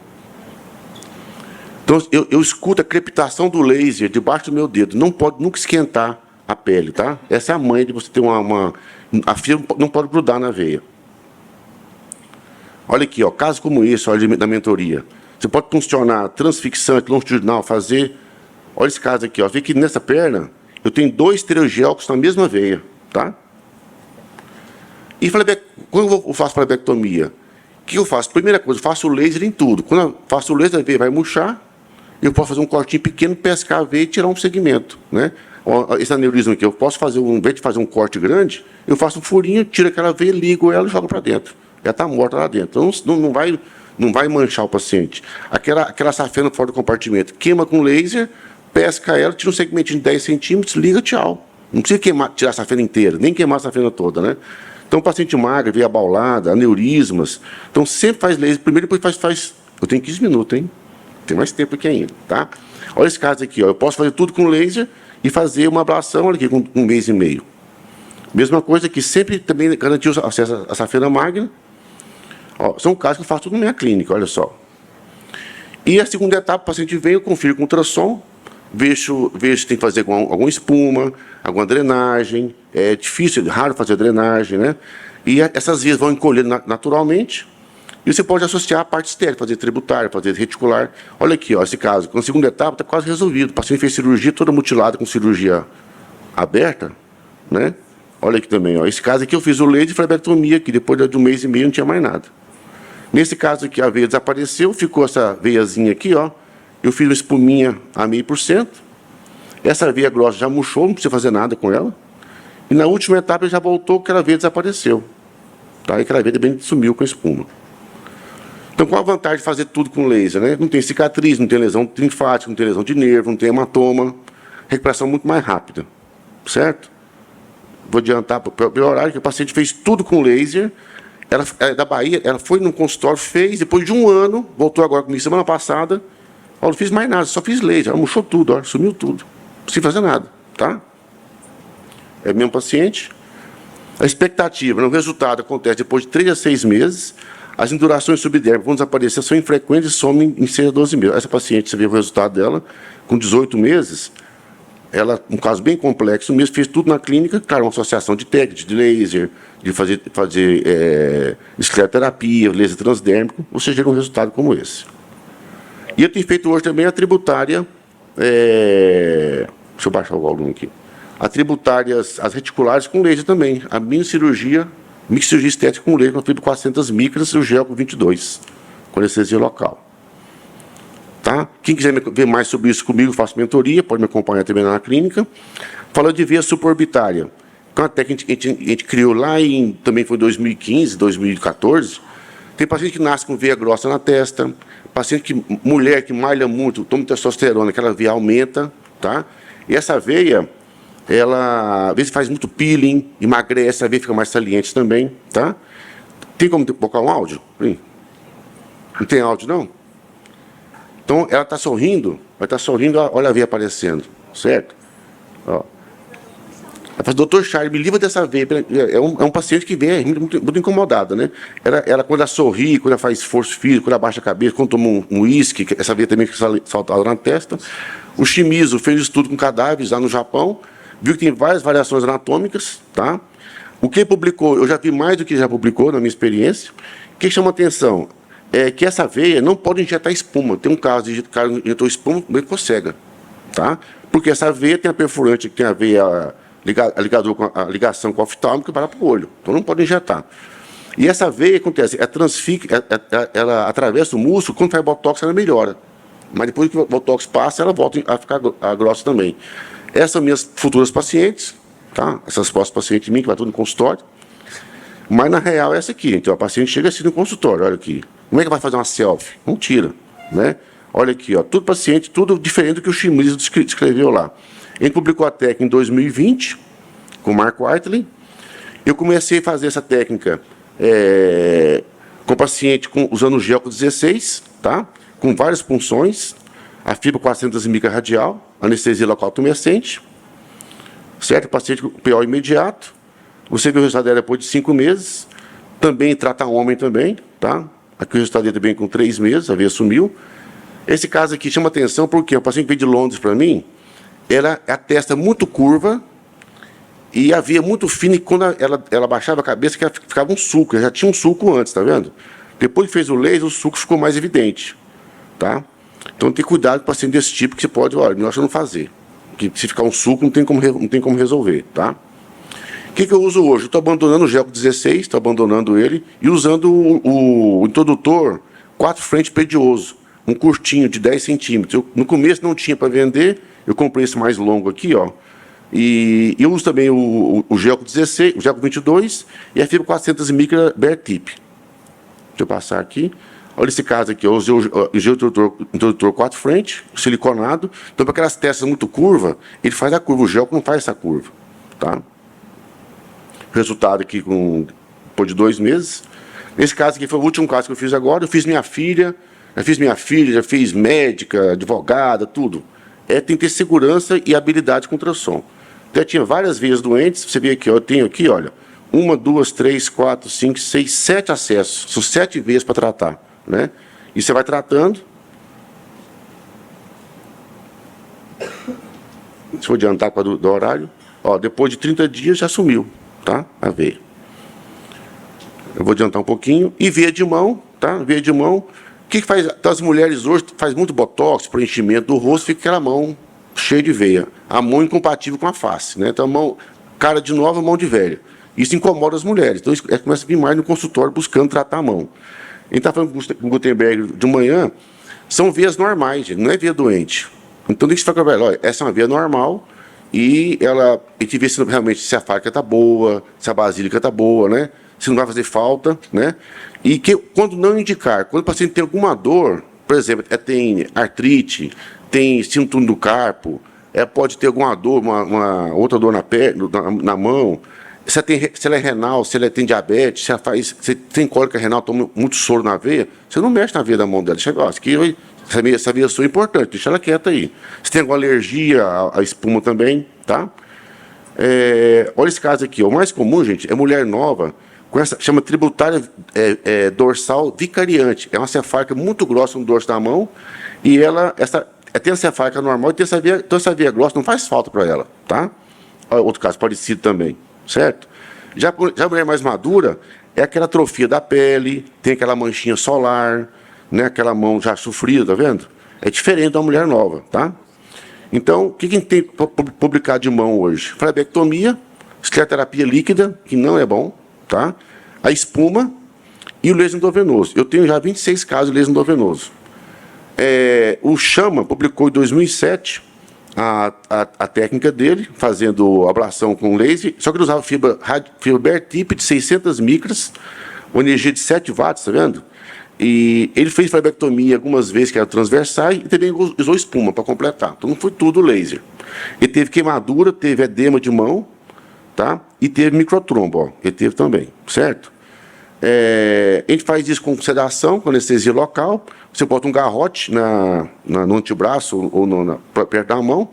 Então, eu escuto a crepitação do laser debaixo do meu dedo. Não pode nunca esquentar a pele, tá? Essa é a manha de você ter a fibra não pode grudar na veia. Olha aqui, ó, casos como esse, olha, da mentoria. Você pode funcionar transfixante, longitudinal, fazer... Olha esse caso aqui, ó. Vê que nessa perna eu tenho 2 estereogélcos na mesma veia, tá? E quando eu faço flebectomia, o que eu faço? Primeira coisa, eu faço o laser em tudo. Quando eu faço o laser, a veia vai murchar, eu posso fazer um cortinho pequeno, pescar a veia e tirar um segmento, né? Esse aneurisma aqui, eu posso fazer, em vez de fazer um corte grande, eu faço um furinho, tiro aquela veia, ligo ela e jogo para dentro. Ela está morta lá dentro. Então, não vai manchar o paciente. Aquela safena fora do compartimento, queima com laser, pesca ela, tira um segmentinho de 10 centímetros, liga, tchau. Não precisa tirar a safena inteira, nem queimar a safena toda, né? Então, o paciente magro, veia abaulada, aneurismas. Então, sempre faz laser. Primeiro, depois faz... Eu tenho 15 minutos, hein? Tem mais tempo aqui ainda, tá? Olha esse caso aqui, ó. Eu posso fazer tudo com laser e fazer uma ablação, olha aqui, com 1 mês e meio. Mesma coisa que sempre também garantiu acesso à safena magna. Ó, são casos que eu faço tudo na minha clínica, olha só. E a segunda etapa, o paciente vem, eu confiro com ultrassom, vejo se tem que fazer alguma espuma, alguma drenagem. É difícil, é raro fazer drenagem, né? E essas vias vão encolhendo naturalmente. E você pode associar a parte estética, fazer tributária, fazer reticular. Olha aqui, ó, esse caso. Na segunda etapa está quase resolvido. O paciente fez cirurgia toda mutilada com cirurgia aberta, né? Olha aqui também, ó. Esse caso aqui eu fiz o laser e flebectomia, que depois de 1 mês e meio não tinha mais nada. Nesse caso aqui a veia desapareceu, ficou essa veiazinha aqui, ó. Eu fiz uma espuminha a 0,5%. Essa veia grossa já murchou, não precisa fazer nada com ela. E na última etapa já voltou, aquela veia desapareceu. Tá? E aquela veia também sumiu com a espuma. Então, qual a vantagem de fazer tudo com laser, né? Não tem cicatriz, não tem lesão linfática, não tem lesão de nervo, não tem hematoma. Recuperação muito mais rápida, certo? Vou adiantar pelo horário que o paciente fez tudo com laser. Ela é da Bahia, ela foi num consultório, fez, depois de 1 ano, voltou agora comigo semana passada. Ó, não fiz mais nada, só fiz laser. Ela murchou tudo, ó, sumiu tudo. Não precisa fazer nada, tá? É o mesmo paciente. A expectativa, o resultado acontece depois de 3 a 6 meses. As indurações subdérmicas vão desaparecer, são infrequentes e somem em 6 a 12 meses. Essa paciente, você vê o resultado dela, com 18 meses, ela, um caso bem complexo mesmo, fez tudo na clínica, claro, uma associação de técnicas, de laser, de fazer escleroterapia, laser transdérmico, você gera um resultado como esse. E eu tenho feito hoje também a tributária Deixa eu baixar o volume aqui. A tributárias, as reticulares com laser também. A microcirurgia estética com laser, com fibra 400 micras, cirurgia com 22, com anestesia local. Tá? Quem quiser ver mais sobre isso comigo, faço mentoria, pode me acompanhar também na clínica. Falando de veia suborbitária, que é uma técnica que a gente criou lá também foi em 2015, 2014. Tem paciente que nasce com veia grossa na testa, mulher que malha muito, toma testosterona, aquela veia aumenta, tá? E essa veia, ela às vezes faz muito peeling, emagrece, a veia fica mais saliente também, tá? Tem como colocar um áudio? Não tem áudio, não? Então, ela está sorrindo, vai estar sorrindo, olha a veia aparecendo, certo? Ó. Ela fala, doutor Charles, me livra dessa veia. É um paciente que vem muito incomodado, né? Ela, quando ela sorri, quando ela faz esforço físico, quando ela abaixa a cabeça, quando toma um uísque, essa veia também fica saltada na testa. O Shimizu fez estudo com cadáveres lá no Japão, viu que tem várias variações anatômicas, tá? O que publicou, eu já vi mais do que já publicou na minha experiência. O que chama atenção é que essa veia não pode injetar espuma. Tem um caso de cara injetou espuma, bem ficou cega, tá? Porque essa veia tem a perfurante, que tem a veia a ligação com a oftálmica para o olho. Então não pode injetar. E essa veia acontece, ela atravessa o músculo, quando faz botox ela melhora. Mas depois que o botox passa, ela volta a ficar grossa também. Essas são minhas futuras pacientes, tá? Essas próximas pacientes minhas, que vai tudo no consultório. Mas na real é essa aqui. Então a paciente chega assim no consultório, olha aqui. Como é que vai fazer uma selfie? Não tira, né? Olha aqui, ó, tudo paciente, tudo diferente do que o Shimizu descreveu lá. A gente publicou a técnica em 2020, com o Mark Whiteley. Eu comecei a fazer essa técnica com paciente usando o gel com 16, tá? Com várias punções, a fibra 400 micra radial, anestesia local tumescente, certo? Paciente com PO imediato. Você vê o resultado dela depois de 5 meses. Também trata homem também, tá? Aqui o resultado dele também com 3 meses, a veia sumiu. Esse caso aqui chama atenção porque o paciente veio de Londres para mim, a testa muito curva e a veia muito fina, e quando ela baixava a cabeça, ficava um sulco, já tinha um sulco antes, tá vendo? Depois que fez o laser, o sulco ficou mais evidente, tá? Então tem cuidado com o paciente desse tipo, que você pode, olha, melhor você não fazer, que se ficar um sulco não tem como resolver, tá? O que eu uso hoje? Eu estou abandonando o gel 16, estou abandonando ele, e usando o introdutor 4 frente pedioso, um curtinho de 10 centímetros. No começo não tinha para vender, eu comprei esse mais longo aqui, ó. E eu uso também o gel 16, o gel 22 e a fibra 400 micra Bare Tip. Deixa eu passar aqui. Olha esse caso aqui, eu usei o gel introdutor 4 frente, siliconado. Então, para aquelas testas muito curvas, ele faz a curva, o gel não faz essa curva, tá? Resultado aqui depois de 2 meses. Nesse caso aqui foi o último caso que eu fiz agora. Eu fiz minha filha, já fiz médica, advogada, tudo. Tem que ter segurança e habilidade com ultrassom. Então, eu tinha várias veias doentes. Você vê aqui, ó, eu tenho aqui, olha, 1, 2, 3, 4, 5, 6, 7 acessos. São 7 veias para tratar, né? E você vai tratando. Se eu adiantar com do horário, ó, depois de 30 dias já sumiu, tá? A veia. Eu vou adiantar um pouquinho. E veia de mão, tá? Veia de mão. O que faz? Então, as mulheres hoje fazem muito botox, preenchimento do rosto, fica aquela mão cheia de veia. A mão incompatível com a face, né? Então, a mão, cara de nova, mão de velha. Isso incomoda as mulheres. Então, isso começa a vir mais no consultório buscando tratar a mão. A gente está falando com o Gutenberg de manhã, são veias normais, gente, não é veia doente. Então, deixa eu falar, olha, essa é uma veia normal e a gente vê se a fábrica está boa, se a basílica está boa, né? Se não vai fazer falta, né? E que, quando não indicar, quando o paciente tem alguma dor, por exemplo, tem artrite, tem síntoma do carpo, pode ter alguma dor, uma outra dor na perna, na mão, se ela é renal, se ela tem diabetes, se tem cólica renal, toma muito soro na veia, você não mexe na veia da mão dela. Chega, essa veia é importante, deixa ela quieta aí. Se tem alguma alergia à espuma também, tá? Olha esse caso aqui, o mais comum, gente, é mulher nova, com essa, chama tributária dorsal vicariante. É uma cefálica muito grossa no dorso da mão, e tem a cefálica normal e tem essa veia grossa, não faz falta para ela, tá? Outro caso parecido também, certo? Já a mulher mais madura é aquela atrofia da pele, tem aquela manchinha solar, né? Aquela mão já sofrida, tá vendo? É diferente da mulher nova, tá? Então, o que a gente tem para publicar de mão hoje? Flebectomia, escleroterapia líquida, que não é bom, tá? A espuma e o laser endovenoso. Eu tenho já 26 casos de laser endovenoso. O Chama publicou em 2007 a técnica dele, fazendo ablação com laser, só que ele usava fibra BER-tip de 600 micras, uma energia de 7 watts, tá vendo? E ele fez flebectomia algumas vezes, que era transversais, e também usou espuma para completar. Então não foi tudo laser. Ele teve queimadura, teve edema de mão, tá? E teve microtrombo, ó. Ele teve também, certo? A gente faz isso com sedação, com anestesia local. Você bota um garrote no antebraço ou perto da mão.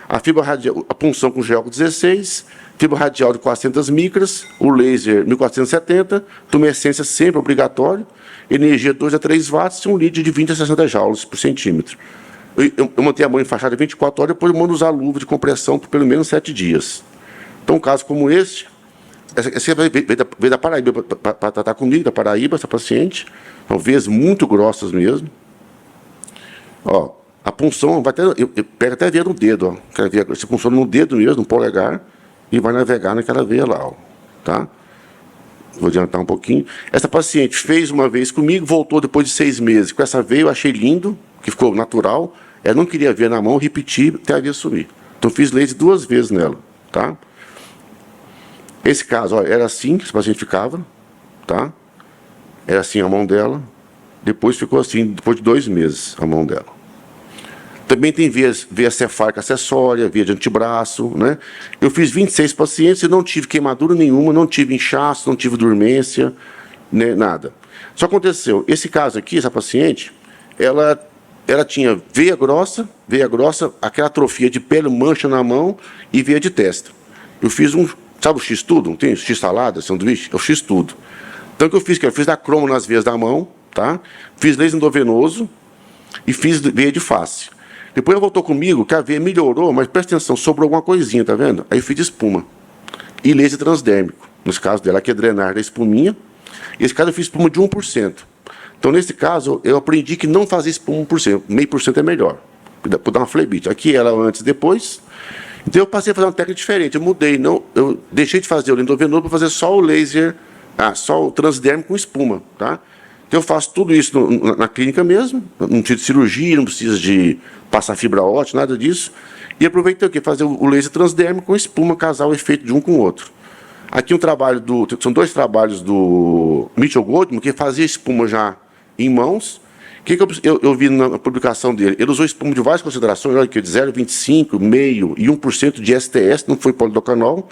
A fibra radial, a punção com gel 16, fibra radial de 400 micras, o laser 1470, tumescência sempre obrigatório, energia 2 a 3 watts e um lead de 20 a 60 joules por centímetro. Eu mantenho a mão enfaixada 24 horas, depois eu mando usar luva de compressão por pelo menos 7 dias. Então, um caso como esse, você veio da Paraíba para tratar comigo, da Paraíba, essa paciente, são vezes muito grossas mesmo. Ó, a punção, vai até, eu pego até a veia no dedo, ó. Aquela veia, você punciona no dedo mesmo, no polegar, e vai navegar naquela veia lá, ó, tá? Vou adiantar um pouquinho. Essa paciente fez uma vez comigo, voltou depois de 6 meses. Com essa veia eu achei lindo, que ficou natural. Ela não queria ver na mão, repetir até a veia sumir. Então fiz laser 2 vezes nela, tá? Esse caso, ó, era assim que esse paciente ficava, tá? Era assim a mão dela. Depois ficou assim, depois de 2 meses, a mão dela. Também tem veia cefálica acessória, veia de antebraço, né? Eu fiz 26 pacientes e não tive queimadura nenhuma, não tive inchaço, não tive dormência, né, nada. Só aconteceu, esse caso aqui, essa paciente, ela tinha veia grossa, aquela atrofia de pele, mancha na mão e veia de testa. Eu fiz sabe o X-tudo? Não tem X-salada, sanduíche? É o X-tudo. Então, o que eu fiz? Eu fiz da cromo nas veias da mão, tá? Fiz laser endovenoso e fiz veia de face. Depois ela voltou comigo, que a veia melhorou, mas presta atenção, sobrou alguma coisinha, tá vendo? Aí eu fiz espuma. E laser transdérmico. Nesse caso dela, que é drenar da espuminha. Esse caso eu fiz espuma de 1%. Então, nesse caso, eu aprendi que não fazer espuma 1%. 0,5% é melhor. Por dar uma flebite. Aqui ela antes e depois. Então eu passei a fazer uma técnica diferente. Eu mudei. Eu deixei de fazer o endovenoso para fazer só o laser, só o transdérmico com espuma, tá? Então eu faço tudo isso na clínica mesmo, não precisa de cirurgia, não precisa de passar fibra ótica, nada disso. E aproveitei o quê? Fazer o laser transdérmico com espuma, casar o efeito de um com o outro. Aqui são 2 trabalhos do Mitchell Goldman, que fazia espuma já em mãos. O que eu vi na publicação dele? Ele usou espuma de várias considerações, olha aqui, de 0,25, meio e 1% de STS, não foi polidocanol.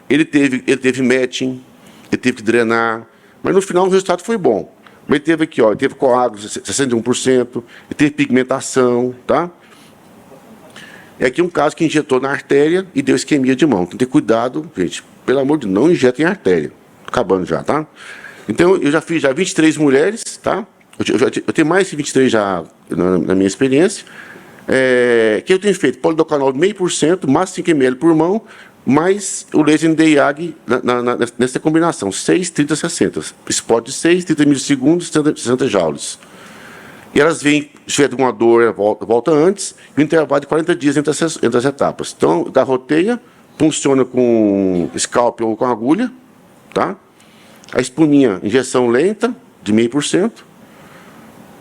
Ele teve matching, ele teve que drenar, mas no final o resultado foi bom. Mas ele teve aqui, ó, ele teve coágulo, 61%, ele teve pigmentação, tá? É aqui um caso que injetou na artéria e deu isquemia de mão. Tem que ter cuidado, gente. Pelo amor de Deus, não injetem em artéria. Acabando já, tá? Então, eu já fiz 23 mulheres, tá? Eu tenho mais de 23 já na minha experiência. Que eu tenho feito polidocanol de 0,5%, mais 5 ml por mão, mais o laser NDIAG nessa combinação, 6, 30, 60. Spot de 6, 30 milissegundos, 60 joules. E elas vêm, se tiver alguma dor, volta antes, e o intervalo de 40 dias entre as etapas. Então, garroteia, funciona com scalpel ou com agulha, tá? A espuminha, injeção lenta, de 0,5%.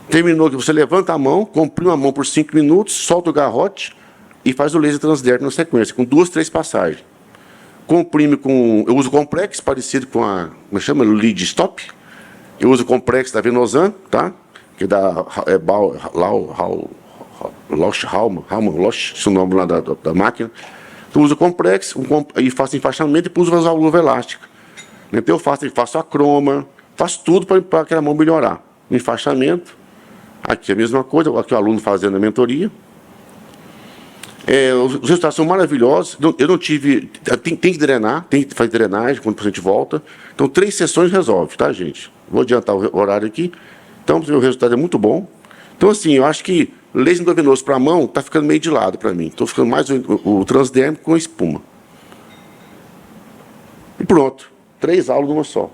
Terminou que você levanta a mão, comprime a mão por 5 minutos, solta o garrote e faz o laser transdérmico na sequência, com 2, 3 passagens. Comprime com... Eu uso complex, parecido com como chama? Lead stop. Eu uso complex da Venosan, tá? Que é da Losch, esse é o nome lá da máquina. Então, eu uso complex e faço enfaixamento e depois uso a luva elástica. Então, eu faço a croma, faço tudo para aquela mão melhorar. O enfaixamento. Aqui a mesma coisa, aqui o aluno fazendo a mentoria. Os resultados são maravilhosos. Eu não tive... Tem que drenar, tem que fazer drenagem quando o paciente volta. Então, 3 sessões resolve, tá, gente? Vou adiantar o horário aqui. Então, o resultado é muito bom. Então, assim, eu acho que laser endovenoso para a mão está ficando meio de lado para mim. Estou ficando mais o transdérmico com espuma. E pronto. 3 aulas numa só.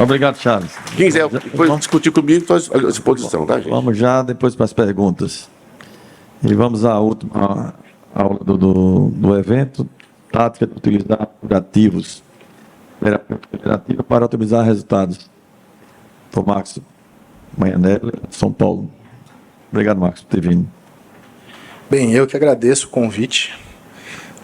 Obrigado, Charles. Quem quiser depois discutir comigo, estou à disposição, tá, gente? Vamos já depois para as perguntas. E vamos à última aula do evento, tática de utilizar curativos, terapia alternativa para otimizar resultados. Por Marcos Manhanelli, São Paulo. Obrigado, Marcos, por ter vindo. Bem, eu que agradeço o convite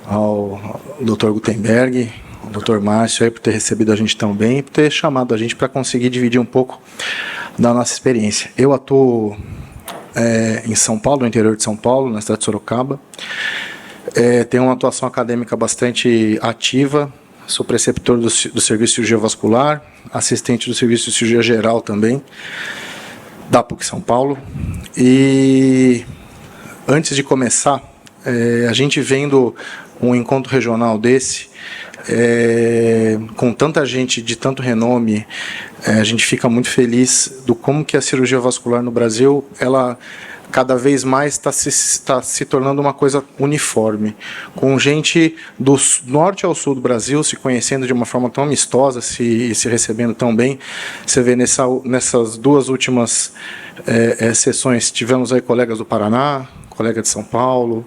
ao Dr. Gutenberg, ao Dr. Márcio, aí, por ter recebido a gente tão bem e por ter chamado a gente para conseguir dividir um pouco da nossa experiência. Eu atuo em São Paulo, no interior de São Paulo, na cidade de Sorocaba. Tenho uma atuação acadêmica bastante ativa. Sou preceptor do Serviço de Cirurgia Vascular, assistente do Serviço de Cirurgia Geral também, da PUC São Paulo. E antes de começar, a gente vendo um encontro regional desse, com tanta gente de tanto renome, a gente fica muito feliz do como que a cirurgia vascular no Brasil, ela cada vez mais está se tornando uma coisa uniforme, com gente do norte ao sul do Brasil se conhecendo de uma forma tão amistosa, se recebendo tão bem. Você vê nessas duas últimas sessões, tivemos aí colegas do Paraná, colega de São Paulo,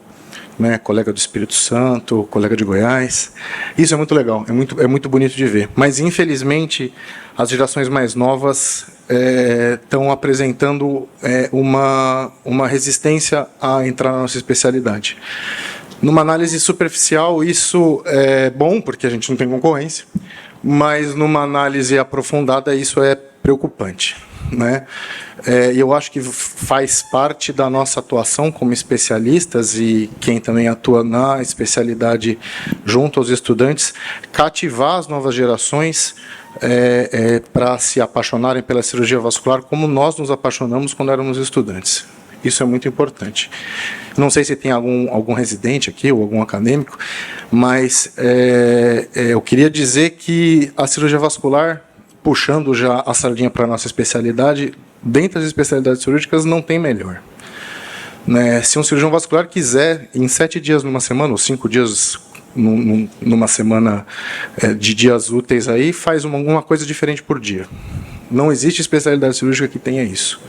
né, colega do Espírito Santo, colega de Goiás. Isso é muito legal, é muito bonito de ver. Mas, infelizmente, as gerações mais novas estão apresentando uma resistência a entrar na nossa especialidade. Numa análise superficial, isso é bom, porque a gente não tem concorrência, mas numa análise aprofundada, isso é preocupante, né? E eu acho que faz parte da nossa atuação como especialistas e quem também atua na especialidade junto aos estudantes, cativar as novas gerações para se apaixonarem pela cirurgia vascular como nós nos apaixonamos quando éramos estudantes. Isso é muito importante. Não sei se tem algum residente aqui ou algum acadêmico, mas eu queria dizer que a cirurgia vascular, puxando já a sardinha para a nossa especialidade, dentre as especialidades cirúrgicas não tem melhor. Né? Se um cirurgião vascular quiser, em 7 dias numa semana, ou 5 dias numa semana de dias úteis, aí, faz alguma coisa diferente por dia. Não existe especialidade cirúrgica que tenha isso.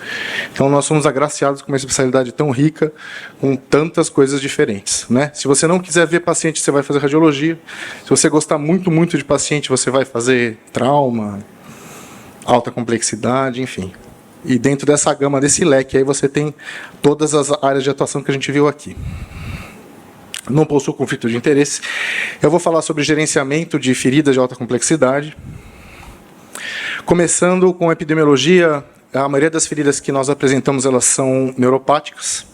Então, nós somos agraciados com uma especialidade tão rica, com tantas coisas diferentes, né? Se você não quiser ver paciente, você vai fazer radiologia. Se você gostar muito, muito de paciente, você vai fazer trauma, alta complexidade, enfim. E dentro dessa gama, desse leque, aí você tem todas as áreas de atuação que a gente viu aqui. Não possuo conflito de interesse. Eu vou falar sobre gerenciamento de feridas de alta complexidade. Começando com epidemiologia, a maioria das feridas que nós apresentamos, elas são neuropáticas.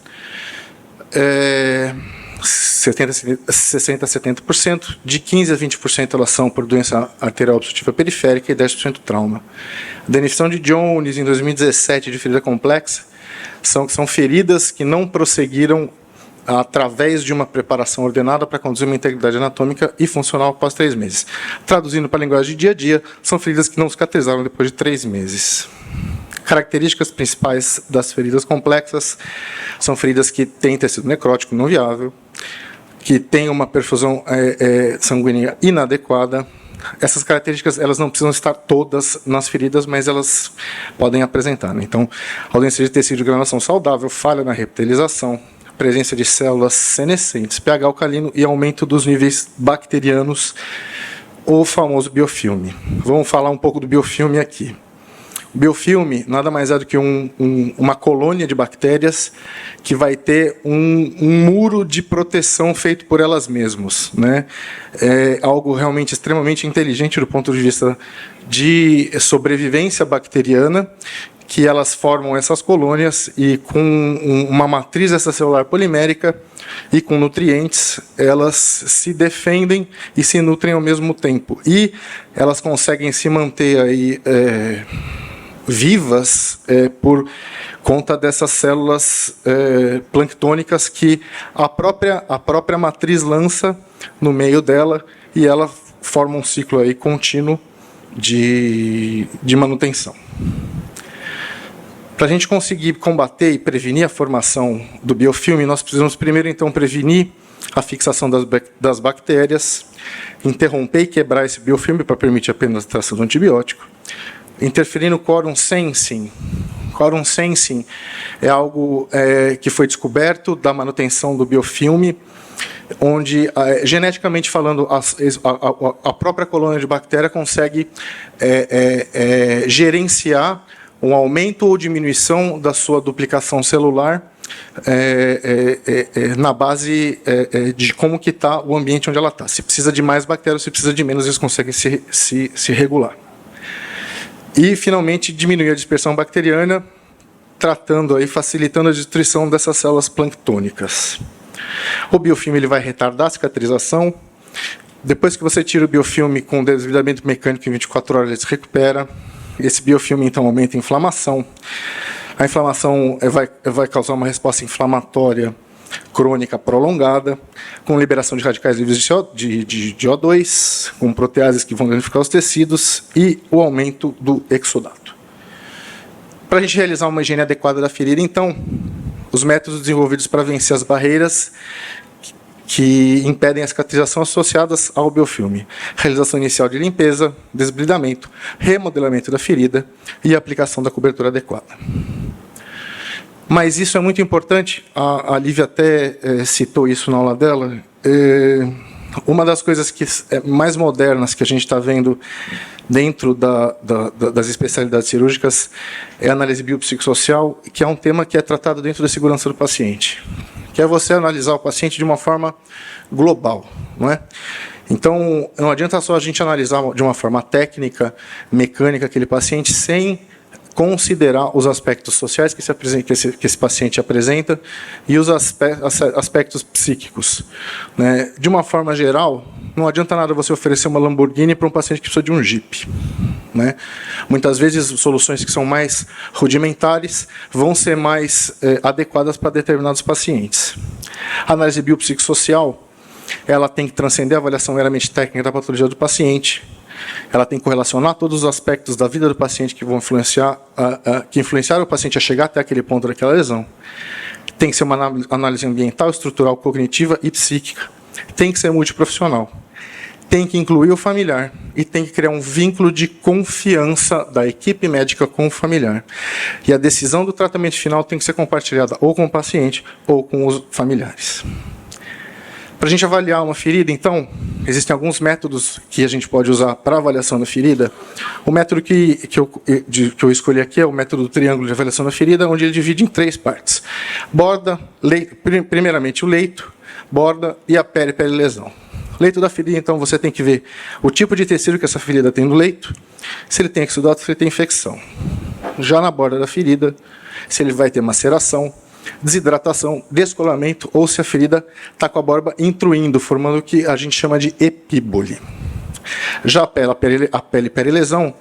60% a 70%, de 15% a 20% elas são por doença arterial obstrutiva periférica e 10% trauma. A definição de Jones, em 2017, de ferida complexa, são feridas que não prosseguiram através de uma preparação ordenada para conduzir uma integridade anatômica e funcional após 3 meses. Traduzindo para a linguagem de dia a dia, são feridas que não cicatrizaram depois de 3 meses. Características principais das feridas complexas são feridas que têm tecido necrótico não viável, que têm uma perfusão sanguínea inadequada. Essas características, elas não precisam estar todas nas feridas, mas elas podem apresentar, né? Então, ausência de tecido de granulação saudável, falha na reptilização, presença de células senescentes, pH alcalino e aumento dos níveis bacterianos, o famoso biofilme. Vamos falar um pouco do biofilme aqui. O biofilme nada mais é do que uma colônia de bactérias que vai ter um muro de proteção feito por elas mesmas, né? É algo realmente extremamente inteligente do ponto de vista de sobrevivência bacteriana, que elas formam essas colônias e com uma matriz extracelular polimérica e com nutrientes, elas se defendem e se nutrem ao mesmo tempo. E elas conseguem se manter aí, vivas por conta dessas células planctônicas que a própria matriz lança no meio dela e ela forma um ciclo aí contínuo de manutenção. Para a gente conseguir combater e prevenir a formação do biofilme, nós precisamos primeiro, então, prevenir a fixação das bactérias, interromper e quebrar esse biofilme para permitir a penetração do antibiótico, interferir no quorum sensing. Quorum sensing é algo que foi descoberto da manutenção do biofilme, onde, geneticamente falando, a própria colônia de bactéria consegue gerenciar um aumento ou diminuição da sua duplicação celular na base de como que está o ambiente onde ela está. Se precisa de mais bactérias, se precisa de menos, eles conseguem se regular. E, finalmente, diminuir a dispersão bacteriana, tratando aí, facilitando a destruição dessas células planctônicas. O biofilme ele vai retardar a cicatrização. Depois que você tira o biofilme com desligamento mecânico em 24 horas, ele se recupera. Esse biofilme, então, aumenta a inflamação. A inflamação vai causar uma resposta inflamatória crônica prolongada, com liberação de radicais livres de O2, com proteases que vão danificar os tecidos e o aumento do exudato. Para a gente realizar uma higiene adequada da ferida, então, os métodos desenvolvidos para vencer as barreiras que impedem a cicatrização associadas ao biofilme: realização inicial de limpeza, desbridamento, remodelamento da ferida e aplicação da cobertura adequada. Mas isso é muito importante, a Lívia até citou isso na aula dela. Uma das coisas mais modernas que a gente está vendo dentro das especialidades cirúrgicas é a análise biopsicossocial, que é um tema que é tratado dentro da segurança do paciente, que é você analisar o paciente de uma forma global, não é? Então, não adianta só a gente analisar de uma forma técnica, mecânica, aquele paciente, sem considerar os aspectos sociais que esse paciente apresenta e os aspectos psíquicos, né? De uma forma geral, não adianta nada você oferecer uma Lamborghini para um paciente que precisa de um Jeep, né? Muitas vezes, soluções que são mais rudimentares vão ser mais adequadas para determinados pacientes. A análise biopsicossocial, ela tem que transcender a avaliação meramente técnica da patologia do paciente. Ela tem que correlacionar todos os aspectos da vida do paciente que vão influenciar o paciente a chegar até aquele ponto daquela lesão. Tem que ser uma análise ambiental, estrutural, cognitiva e psíquica. Tem que ser multiprofissional. Tem que incluir o familiar e tem que criar um vínculo de confiança da equipe médica com o familiar. E a decisão do tratamento final tem que ser compartilhada ou com o paciente ou com os familiares. Para a gente avaliar uma ferida, então, existem alguns métodos que a gente pode usar para avaliação da ferida. O método que eu escolhi aqui é o método do triângulo de avaliação da ferida, onde ele divide em 3 partes. Borda, leito, primeiramente o leito, borda e a pele-lesão. Leito da ferida, então, você tem que ver o tipo de tecido que essa ferida tem no leito, se ele tem exudato, se ele tem infecção. Já na borda da ferida, se ele vai ter maceração, desidratação, descolamento, ou se a ferida está com a borda intruindo, formando o que a gente chama de epíbole. Já a pele perilesão,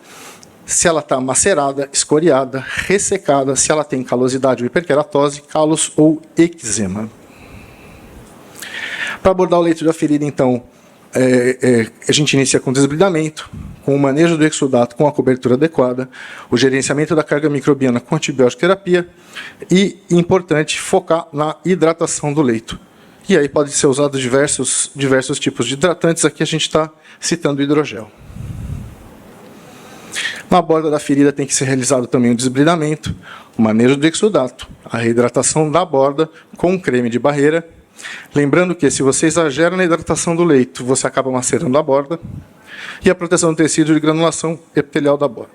se ela está macerada, escoriada, ressecada, se ela tem calosidade ou hiperkeratose, calos ou eczema. Para abordar o leito da ferida, então, a gente inicia com desbridamento, com o manejo do exudato com a cobertura adequada, o gerenciamento da carga microbiana com antibiótico terapia e, importante, focar na hidratação do leito. E aí pode ser usado diversos tipos de hidratantes, aqui a gente está citando o hidrogel. Na borda da ferida tem que ser realizado também o desbridamento, o manejo do exudato, a reidratação da borda com creme de barreira. Lembrando que, se você exagera na hidratação do leito, você acaba macerando a borda, e a proteção do tecido de granulação epitelial da borda.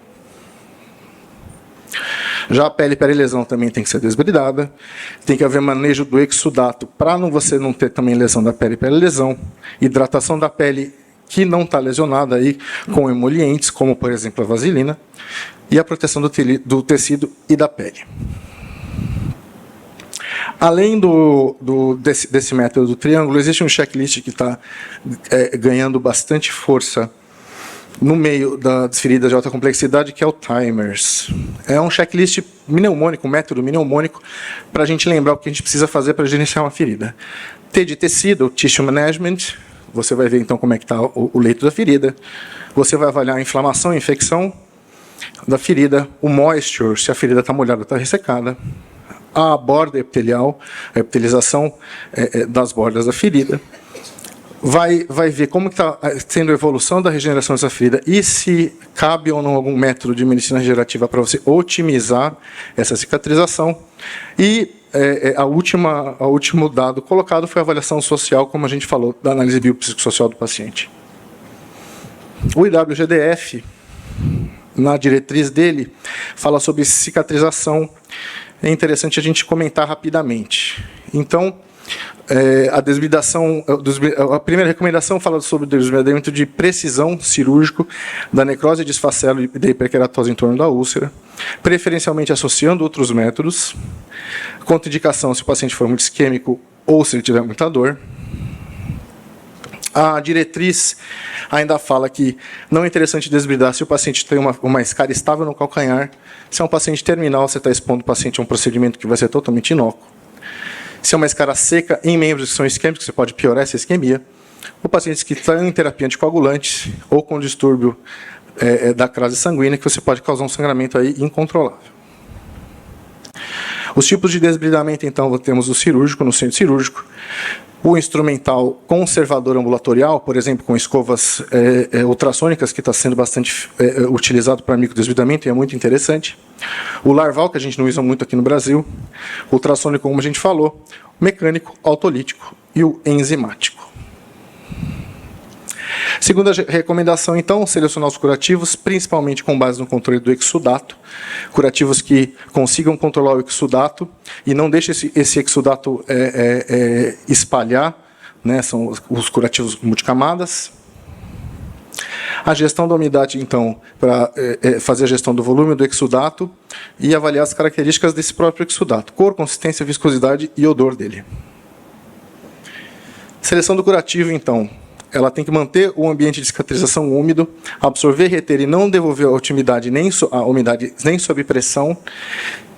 Já a pele perilesão também tem que ser desbridada, tem que haver manejo do exudato para você não ter também lesão da pele perilesão, hidratação da pele que não está lesionada aí, com emolientes, como, por exemplo, a vaselina, e a proteção do tecido e da pele. Além desse método do triângulo, existe um checklist que está ganhando bastante força no meio das feridas de alta complexidade, que é o TIMERS. É um checklist mnemônico, um método mnemônico, para a gente lembrar o que a gente precisa fazer para gerenciar uma ferida. T de tecido, Tissue Management, você vai ver então como é que está o leito da ferida. Você vai avaliar a inflamação e infecção da ferida, o moisture, se a ferida está molhada ou está ressecada, a borda epitelial, a epitelização das bordas da ferida, vai ver como está sendo a evolução da regeneração dessa ferida e se cabe ou não algum método de medicina regenerativa para você otimizar essa cicatrização. E o último dado colocado foi a avaliação social, como a gente falou, da análise biopsicossocial do paciente. O IWGDF, na diretriz dele, fala sobre cicatrização. É interessante a gente comentar rapidamente. Então, a primeira recomendação fala sobre o desbridamento de precisão cirúrgico da necrose disfacelo e da hiperkeratose em torno da úlcera, preferencialmente associando outros métodos, contraindicação se o paciente for muito isquêmico ou se ele tiver muita dor. A diretriz ainda fala que não é interessante desbridar se o paciente tem uma escara estável no calcanhar. Se é um paciente terminal, você está expondo o paciente a um procedimento que vai ser totalmente inócuo. Se é uma escara seca em membros que são isquêmicos, você pode piorar essa isquemia. Ou pacientes que estão em terapia anticoagulante ou com distúrbio da crase sanguínea, que você pode causar um sangramento aí incontrolável. Os tipos de desbridamento, então, temos o cirúrgico, no centro cirúrgico, o instrumental conservador ambulatorial, por exemplo, com escovas ultrassônicas, que está sendo bastante utilizado para microdesbridamento e é muito interessante. O larval, que a gente não usa muito aqui no Brasil. O ultrassônico, como a gente falou. O mecânico, autolítico e o enzimático. Segunda recomendação, então, selecionar os curativos, principalmente com base no controle do exudato. Curativos que consigam controlar o exudato e não deixem esse exudato espalhar, né? São os curativos multicamadas. A gestão da umidade, então, para fazer a gestão do volume do exudato e avaliar as características desse próprio exudato. Cor, consistência, viscosidade e odor dele. Seleção do curativo, então. Ela tem que manter o ambiente de cicatrização úmido, absorver, reter e não devolver a umidade nem sob pressão,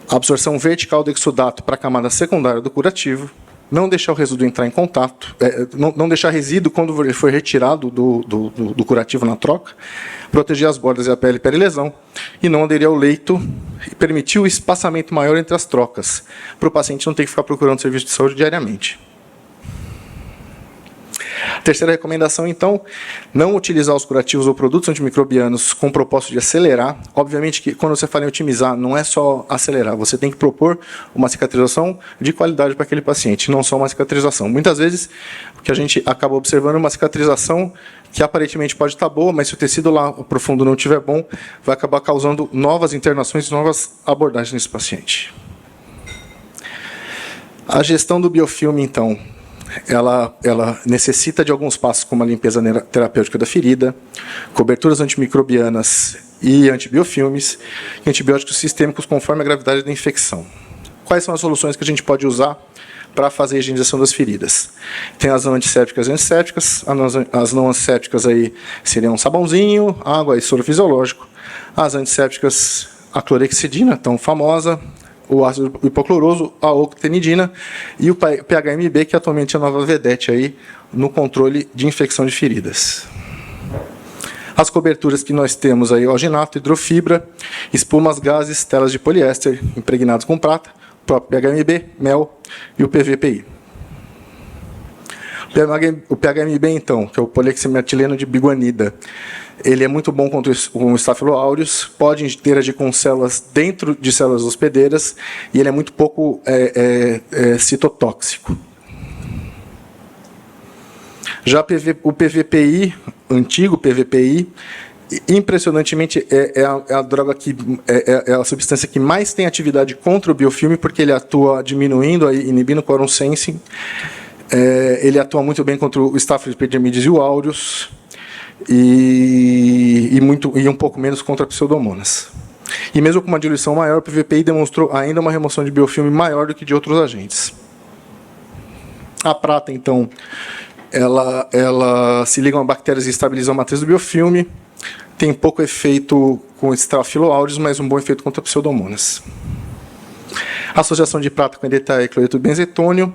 absorção vertical do exudato para a camada secundária do curativo, não deixar o resíduo entrar em contato, não deixar resíduo quando ele for retirado do curativo na troca, proteger as bordas e a pele perilesão e não aderir ao leito e permitir o espaçamento maior entre as trocas, para o paciente não ter que ficar procurando serviço de saúde diariamente. Terceira recomendação, então, não utilizar os curativos ou produtos antimicrobianos com o propósito de acelerar. Obviamente que quando você fala em otimizar, não é só acelerar, você tem que propor uma cicatrização de qualidade para aquele paciente, não só uma cicatrização. Muitas vezes, o que a gente acaba observando é uma cicatrização que aparentemente pode estar boa, mas se o tecido lá profundo não estiver bom, vai acabar causando novas internações e novas abordagens nesse paciente. A gestão do biofilme, então, ela necessita de alguns passos, como a limpeza terapêutica da ferida, coberturas antimicrobianas e antibiofilmes, e antibióticos sistêmicos conforme a gravidade da infecção. Quais são as soluções que a gente pode usar para fazer a higienização das feridas? Tem as antissépticas e antissépticas. As não antissépticas aí seriam sabãozinho, água e soro fisiológico. As antissépticas, a clorexidina, tão famosa, o ácido hipocloroso, a octenidina e o PHMB, que atualmente é a nova vedete aí no controle de infecção de feridas. As coberturas que nós temos aí, alginato, hidrofibra, espumas, gases, telas de poliéster impregnados com prata, o próprio PHMB, mel e o PVPI. O PHMB, então, que é o polieximetileno de biguanida, ele é muito bom contra o Staphylo aureus, pode interagir com células dentro de células hospedeiras e ele é muito pouco citotóxico. Já o PVPI, antigo PVPI, impressionantemente é a droga que é a substância que mais tem atividade contra o biofilme, porque ele atua diminuindo, inibindo o quorum sensing. Ele atua muito bem contra o Staphylococcus epidermidis e o aureus, e um pouco menos contra pseudomonas. E mesmo com uma diluição maior, o PVPI demonstrou ainda uma remoção de biofilme maior do que de outros agentes. A prata, então, ela se liga a bactérias e estabiliza a matriz do biofilme, tem pouco efeito com Staphylo aureus, mas um bom efeito contra pseudomonas. Associação de prata com EDTA e cloreto benzetônio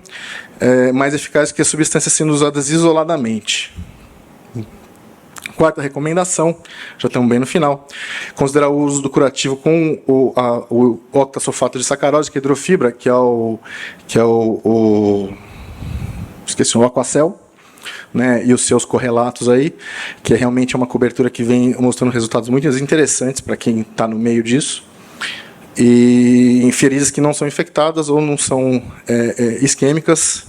é mais eficaz que as substâncias sendo usadas isoladamente. Quarta recomendação, já estamos bem no final, considerar o uso do curativo com o octasulfato de sacarose, que é hidrofibra, que é o Aquacel, né, e os seus correlatos aí, que realmente é uma cobertura que vem mostrando resultados muito interessantes para quem está no meio disso. E em feridas que não são infectadas ou não são isquêmicas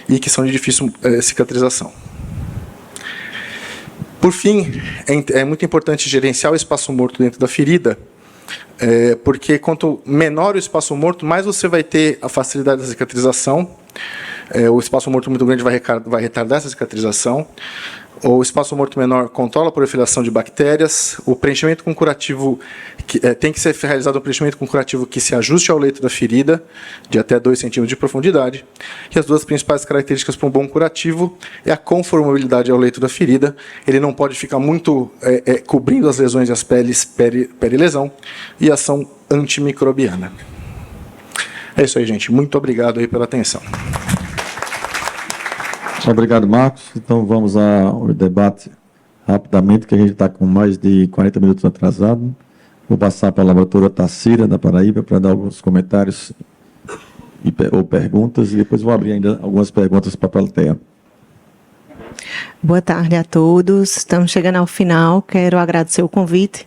e que são de difícil cicatrização. Por fim, é muito importante gerenciar o espaço morto dentro da ferida, porque quanto menor o espaço morto, mais você vai ter a facilidade da cicatrização. O espaço morto muito grande vai retardar essa cicatrização. O espaço morto menor controla a proliferação de bactérias. O preenchimento com curativo tem que ser realizado um preenchimento com curativo que se ajuste ao leito da ferida, de até 2 centímetros de profundidade. E as duas principais características para um bom curativo é a conformabilidade ao leito da ferida. Ele não pode ficar muito cobrindo as lesões e as peles perilesão, e a ação antimicrobiana. É isso aí, gente. Muito obrigado aí pela atenção. Obrigado, Marcos. Então vamos ao debate rapidamente, que a gente está com mais de 40 minutos atrasado. Vou passar para a laboratória Tacira, da Paraíba, para dar alguns comentários ou perguntas, e depois vou abrir ainda algumas perguntas para a plateia. Boa tarde a todos. Estamos chegando ao final. Quero agradecer o convite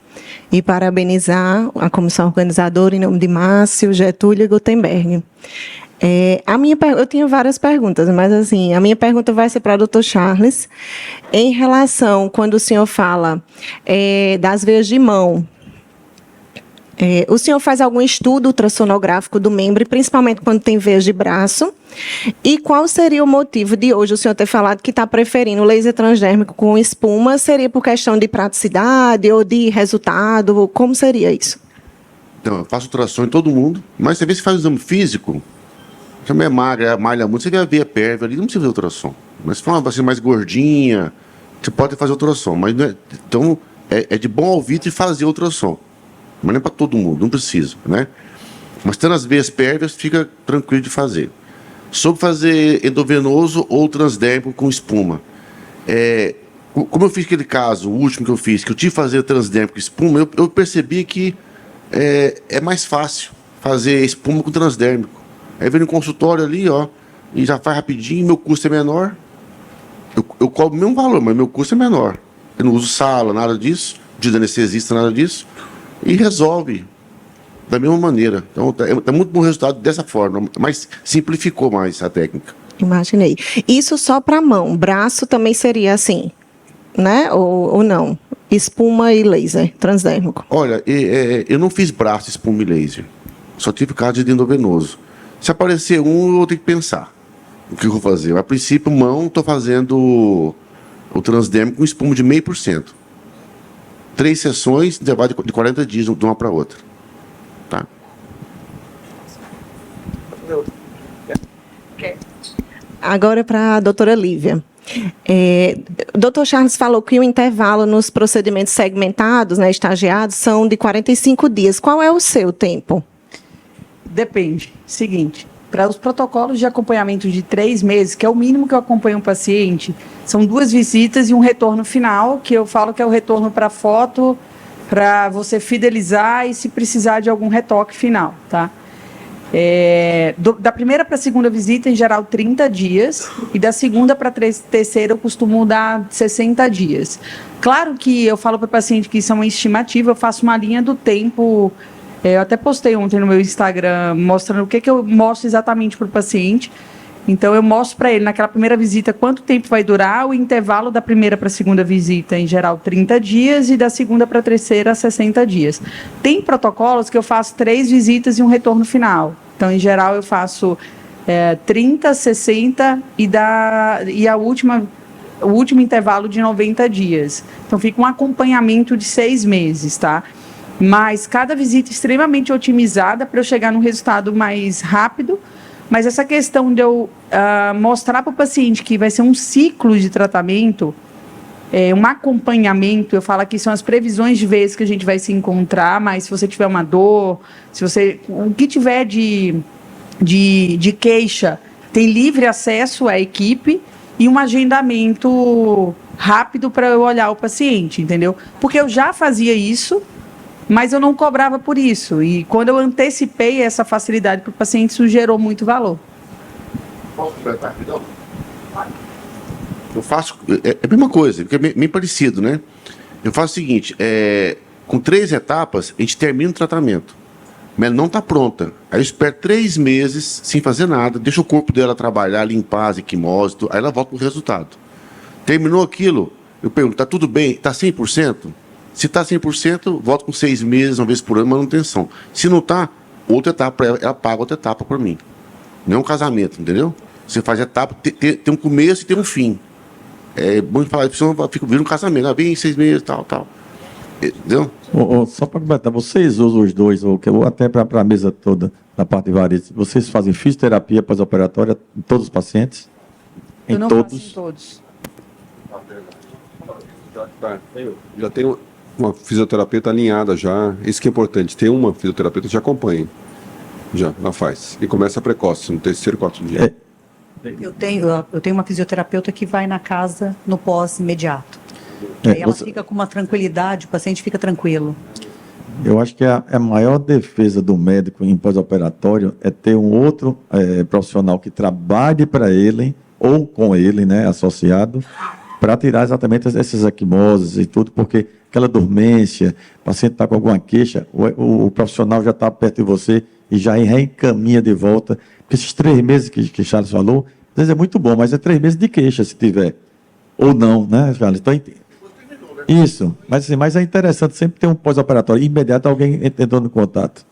e parabenizar a comissão organizadora em nome de Márcio, Getúlio e Gutenberg. Eu tinha várias perguntas, mas assim, a minha pergunta vai ser para o Dr. Charles. Em relação, quando o senhor fala das veias de mão, o senhor faz algum estudo ultrassonográfico do membro, principalmente quando tem veias de braço? E qual seria o motivo de hoje o senhor ter falado que está preferindo laser transdérmico com espuma? Seria por questão de praticidade ou de resultado? Como seria isso? Então, eu faço ultrassom em todo mundo, mas você vê se faz o exame físico, se a mulher é magra, malha muito, você vê a veia pérvia ali, não precisa fazer ultrassom. Mas se for uma vacina mais gordinha, você pode fazer ultrassom. Mas não é, então, é de bom alvitre fazer ultrassom. Mas não é para todo mundo, não precisa, né? Mas tendo as veias pérvias, fica tranquilo de fazer. Sobre fazer endovenoso ou transdérmico com espuma. Como eu fiz aquele caso, o último que eu fiz, que eu tive que fazer transdérmico com espuma, eu percebi que é mais fácil fazer espuma com transdérmico. Aí vem no consultório ali, ó, e já faz rapidinho, meu custo é menor. Eu cobro o mesmo valor, mas meu custo é menor. Eu não uso sala, nada disso, de anestesista, nada disso. E resolve da mesma maneira. Então, é muito bom resultado dessa forma, mas simplificou mais a técnica. Imaginei. Isso só para mão. Braço também seria assim, né? Ou não? Espuma e laser transdérmico. Olha, eu não fiz braço, espuma e laser. Só tive caso de endovenoso. Se aparecer um, eu vou ter que pensar o que eu vou fazer. A princípio, mão, estou fazendo o transdérmico com espuma de 0,5%. 3 sessões, intervalo de 40 dias, de uma para outra. Tá? Agora para a doutora Lívia. O doutor Charles falou que o intervalo nos procedimentos segmentados, né, estagiados, são de 45 dias. Qual é o seu tempo? Depende. Seguinte, para os protocolos de acompanhamento de 3 meses, que é o mínimo que eu acompanho um paciente, são 2 visitas e um retorno final, que eu falo que é o retorno para foto, para você fidelizar e se precisar de algum retoque final, tá? Da primeira para a segunda visita, em geral, 30 dias, e da segunda para a terceira eu costumo dar 60 dias. Claro que eu falo para o paciente que isso é uma estimativa, eu faço uma linha do tempo. Eu até postei ontem no meu Instagram mostrando o que eu mostro exatamente para o paciente. Então, eu mostro para ele, naquela primeira visita, quanto tempo vai durar, o intervalo da primeira para a segunda visita, em geral, 30 dias, e da segunda para a terceira, 60 dias. Tem protocolos que eu faço 3 visitas e um retorno final. Então, em geral, eu faço 30, 60 e o último intervalo de 90 dias. Então, fica um acompanhamento de 6 meses, tá? Mas cada visita extremamente otimizada para eu chegar num resultado mais rápido. Mas essa questão de eu mostrar para o paciente que vai ser um ciclo de tratamento, um acompanhamento, eu falo que são as previsões de vezes que a gente vai se encontrar, mas se você tiver uma dor, o que tiver de queixa, tem livre acesso à equipe e um agendamento rápido para eu olhar o paciente, entendeu? Porque eu já fazia isso, mas eu não cobrava por isso. E quando eu antecipei essa facilidade para o paciente, isso gerou muito valor. Posso completar, rapidão? Eu faço, é a mesma coisa, porque é bem parecido, né? Eu faço o seguinte, com 3 etapas, a gente termina o tratamento. Mas ela não está pronta. Aí eu espero 3 meses sem fazer nada, deixa o corpo dela trabalhar, limpar as equimoses, aí ela volta para o resultado. Terminou aquilo, eu pergunto, está tudo bem? Está 100%? Se está 100%, volto com 6 meses, uma vez por ano, manutenção. Se não está, outra etapa, ela paga outra etapa para mim. Não é um casamento, entendeu? Você faz etapa, tem um começo e tem um fim. É bom falar, fica vira um casamento, vem 6 meses, tal. Entendeu? Só para completar, vocês usam os dois, ou até para a mesa toda, na parte de varizes, vocês fazem fisioterapia pós-operatória em todos os pacientes? Eu não faço em todos. Já tem uma fisioterapeuta alinhada já, isso que é importante, tem uma fisioterapeuta que já acompanha, ela faz, e começa precoce, no 3º, 4º dia. Eu tenho uma fisioterapeuta que vai na casa no pós-imediato. Aí ela fica com uma tranquilidade, o paciente fica tranquilo. Eu acho que a maior defesa do médico em pós-operatório é ter um outro profissional que trabalhe para ele, ou com ele, né, associado, para tirar exatamente essas equimoses e tudo, porque aquela dormência, o paciente está com alguma queixa, o profissional já está perto de você e já reencaminha de volta. Porque esses 3 meses que Charles falou, às vezes é muito bom, mas é 3 meses de queixa, se tiver. Ou não, né, Charles? Então, isso, mas é interessante sempre ter um pós-operatório imediato, alguém entrando em contato.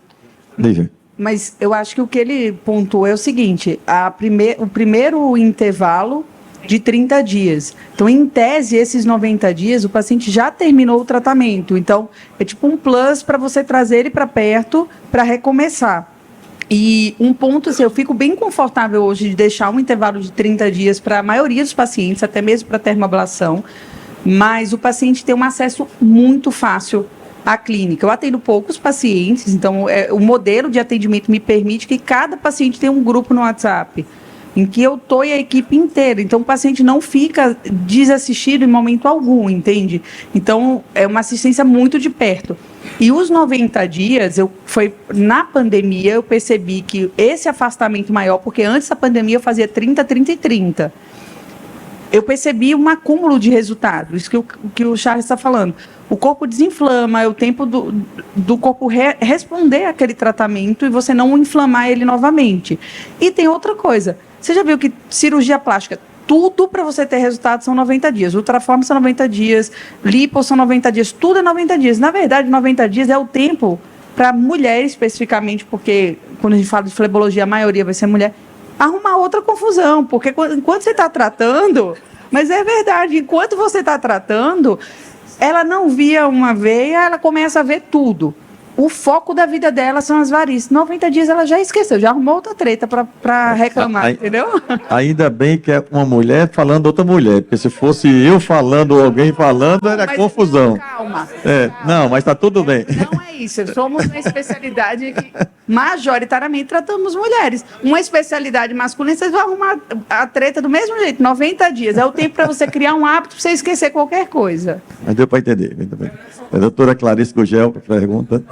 Lívia. Mas eu acho que o que ele pontuou é o seguinte, o primeiro intervalo de 30 dias. Então, em tese, esses 90 dias, o paciente já terminou o tratamento. Então, é tipo um plus para você trazer ele para perto para recomeçar. E um ponto, assim, eu fico bem confortável hoje de deixar um intervalo de 30 dias para a maioria dos pacientes, até mesmo para termoablação, mas o paciente tem um acesso muito fácil à clínica. Eu atendo poucos pacientes, então o modelo de atendimento me permite que cada paciente tenha um grupo no WhatsApp, em que eu estou e a equipe inteira. Então, o paciente não fica desassistido em momento algum, entende? Então, é uma assistência muito de perto. E os 90 dias, na pandemia, eu percebi que esse afastamento maior, porque antes da pandemia eu fazia 30, 30 e 30. Eu percebi um acúmulo de resultados, isso que o Charles está falando. O corpo desinflama, é o tempo do corpo responder àquele tratamento e você não inflamar ele novamente. E tem outra coisa, você já viu que cirurgia plástica, tudo para você ter resultado são 90 dias. Ultraform são 90 dias, lipo são 90 dias, tudo é 90 dias. Na verdade, 90 dias é o tempo para mulher especificamente, porque quando a gente fala de flebologia, a maioria vai ser mulher, arrumar outra confusão, porque enquanto você está tratando, mas é verdade, enquanto você está tratando, ela não via uma veia, ela começa a ver tudo. O foco da vida dela são as varizes. 90 dias ela já esqueceu, já arrumou outra treta para reclamar, entendeu? Ainda bem que é uma mulher falando outra mulher, porque se fosse eu falando ou alguém falando, era confusão. Calma. Não, mas está tudo bem. Não é isso, somos uma especialidade que majoritariamente tratamos mulheres. Uma especialidade masculina, vocês vão arrumar a treta do mesmo jeito, 90 dias. É o tempo para você criar um hábito para você esquecer qualquer coisa. Mas deu para entender. Muito bem. A doutora Clarice Gugel, pergunta.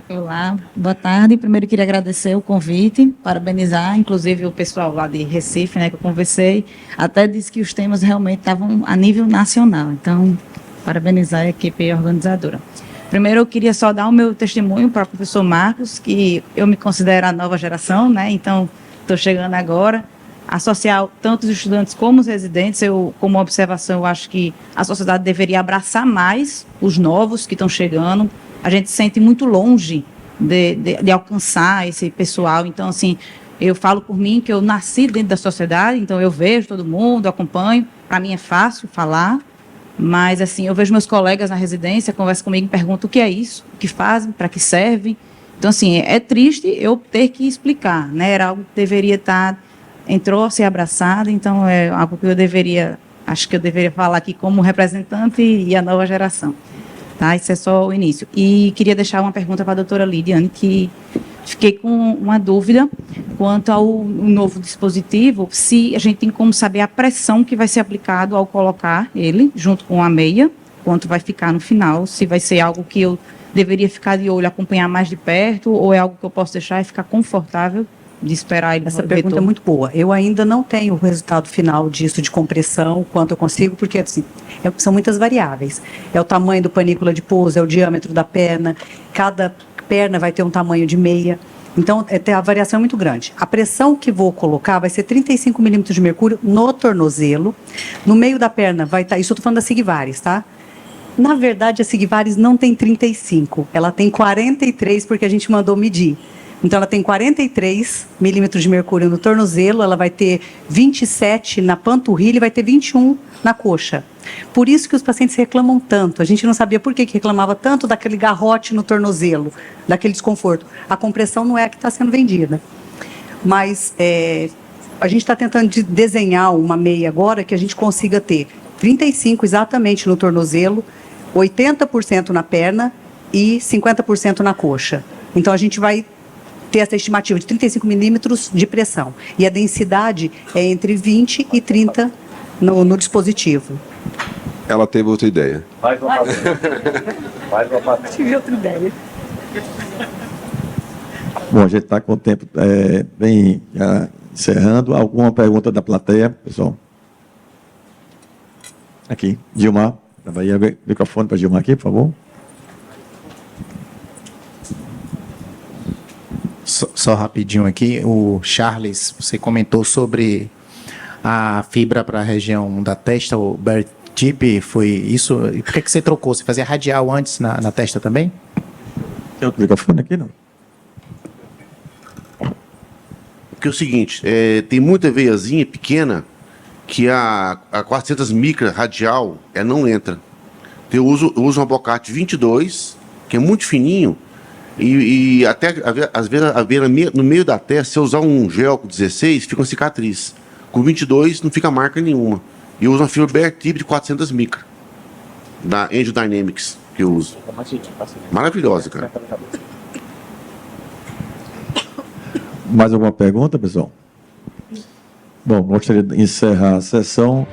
Olá, boa tarde. Primeiro queria agradecer o convite, parabenizar, inclusive o pessoal lá de Recife, né, que eu conversei, até disse que os temas realmente estavam a nível nacional. Então, parabenizar a equipe organizadora. Primeiro, eu queria só dar o meu testemunho para o professor Marcos, que eu me considero a nova geração, né? Então, estou chegando agora. Associar tanto os estudantes como os residentes, como observação, eu acho que a sociedade deveria abraçar mais os novos que estão chegando. A gente se sente muito longe de alcançar esse pessoal. Então, assim, eu falo por mim que eu nasci dentro da sociedade, então eu vejo todo mundo, acompanho. Para mim é fácil falar, mas, assim, eu vejo meus colegas na residência, conversam comigo e perguntam o que é isso, o que fazem, para que serve. Então, assim, é triste eu ter que explicar, né? Era algo que deveria estar... entrou a ser abraçada, então é algo que acho que eu deveria falar aqui como representante e a nova geração. Tá? Isso é só o início. E queria deixar uma pergunta para a doutora Lidiane, que fiquei com uma dúvida quanto ao novo dispositivo, se a gente tem como saber a pressão que vai ser aplicado ao colocar ele, junto com a meia, quanto vai ficar no final, se vai ser algo que eu deveria ficar de olho, acompanhar mais de perto, ou é algo que eu posso deixar e ficar confortável de esperar ele Essa retorno? pergunta é muito boa. Eu ainda não tenho o resultado final disso de compressão, quanto eu consigo, porque assim, são muitas variáveis. É o tamanho do panícula de pouso, é o diâmetro da perna, cada perna vai ter um tamanho de meia. Então, a variação é muito grande. A pressão que vou colocar vai ser 35 milímetros de mercúrio no tornozelo. No meio da perna vai estar, isso eu estou falando da Sigvaris, tá? Na verdade, a Sigvaris não tem 35, ela tem 43, porque a gente mandou medir. Então, ela tem 43 milímetros de mercúrio no tornozelo, ela vai ter 27 na panturrilha e vai ter 21 na coxa. Por isso que os pacientes reclamam tanto. A gente não sabia por que reclamava tanto daquele garrote no tornozelo, daquele desconforto. A compressão não é a que está sendo vendida. Mas a gente está tentando desenhar uma meia agora que a gente consiga ter 35 exatamente no tornozelo, 80% na perna e 50% na coxa. Então, a gente vai ter essa estimativa de 35 milímetros de pressão. E a densidade é entre 20 e 30 no dispositivo. Ela teve outra ideia. Tive outra ideia. Bom, a gente está com o tempo bem encerrando. Alguma pergunta da plateia, pessoal? Aqui, Gilmar. Bahia, microfone para Gilmar aqui, por favor. Só rapidinho aqui, o Charles, você comentou sobre a fibra para a região da testa, o Bear Tip, foi isso? E por que você trocou? Você fazia radial antes na testa também? Tem outro microfone aqui, não? Porque é o seguinte, tem muita veiazinha pequena que a 400 micra radial não entra. Eu uso um abocate 22, que é muito fininho, e até às vezes a veia no meio da testa, se eu usar um gel com 16, fica uma cicatriz. Com 22 não fica marca nenhuma. E eu uso uma fibra Bear Tip de 400 micra, da Angel Dynamics, que eu uso. Maravilhosa, cara. Mais alguma pergunta, pessoal? Bom, gostaria de encerrar a sessão.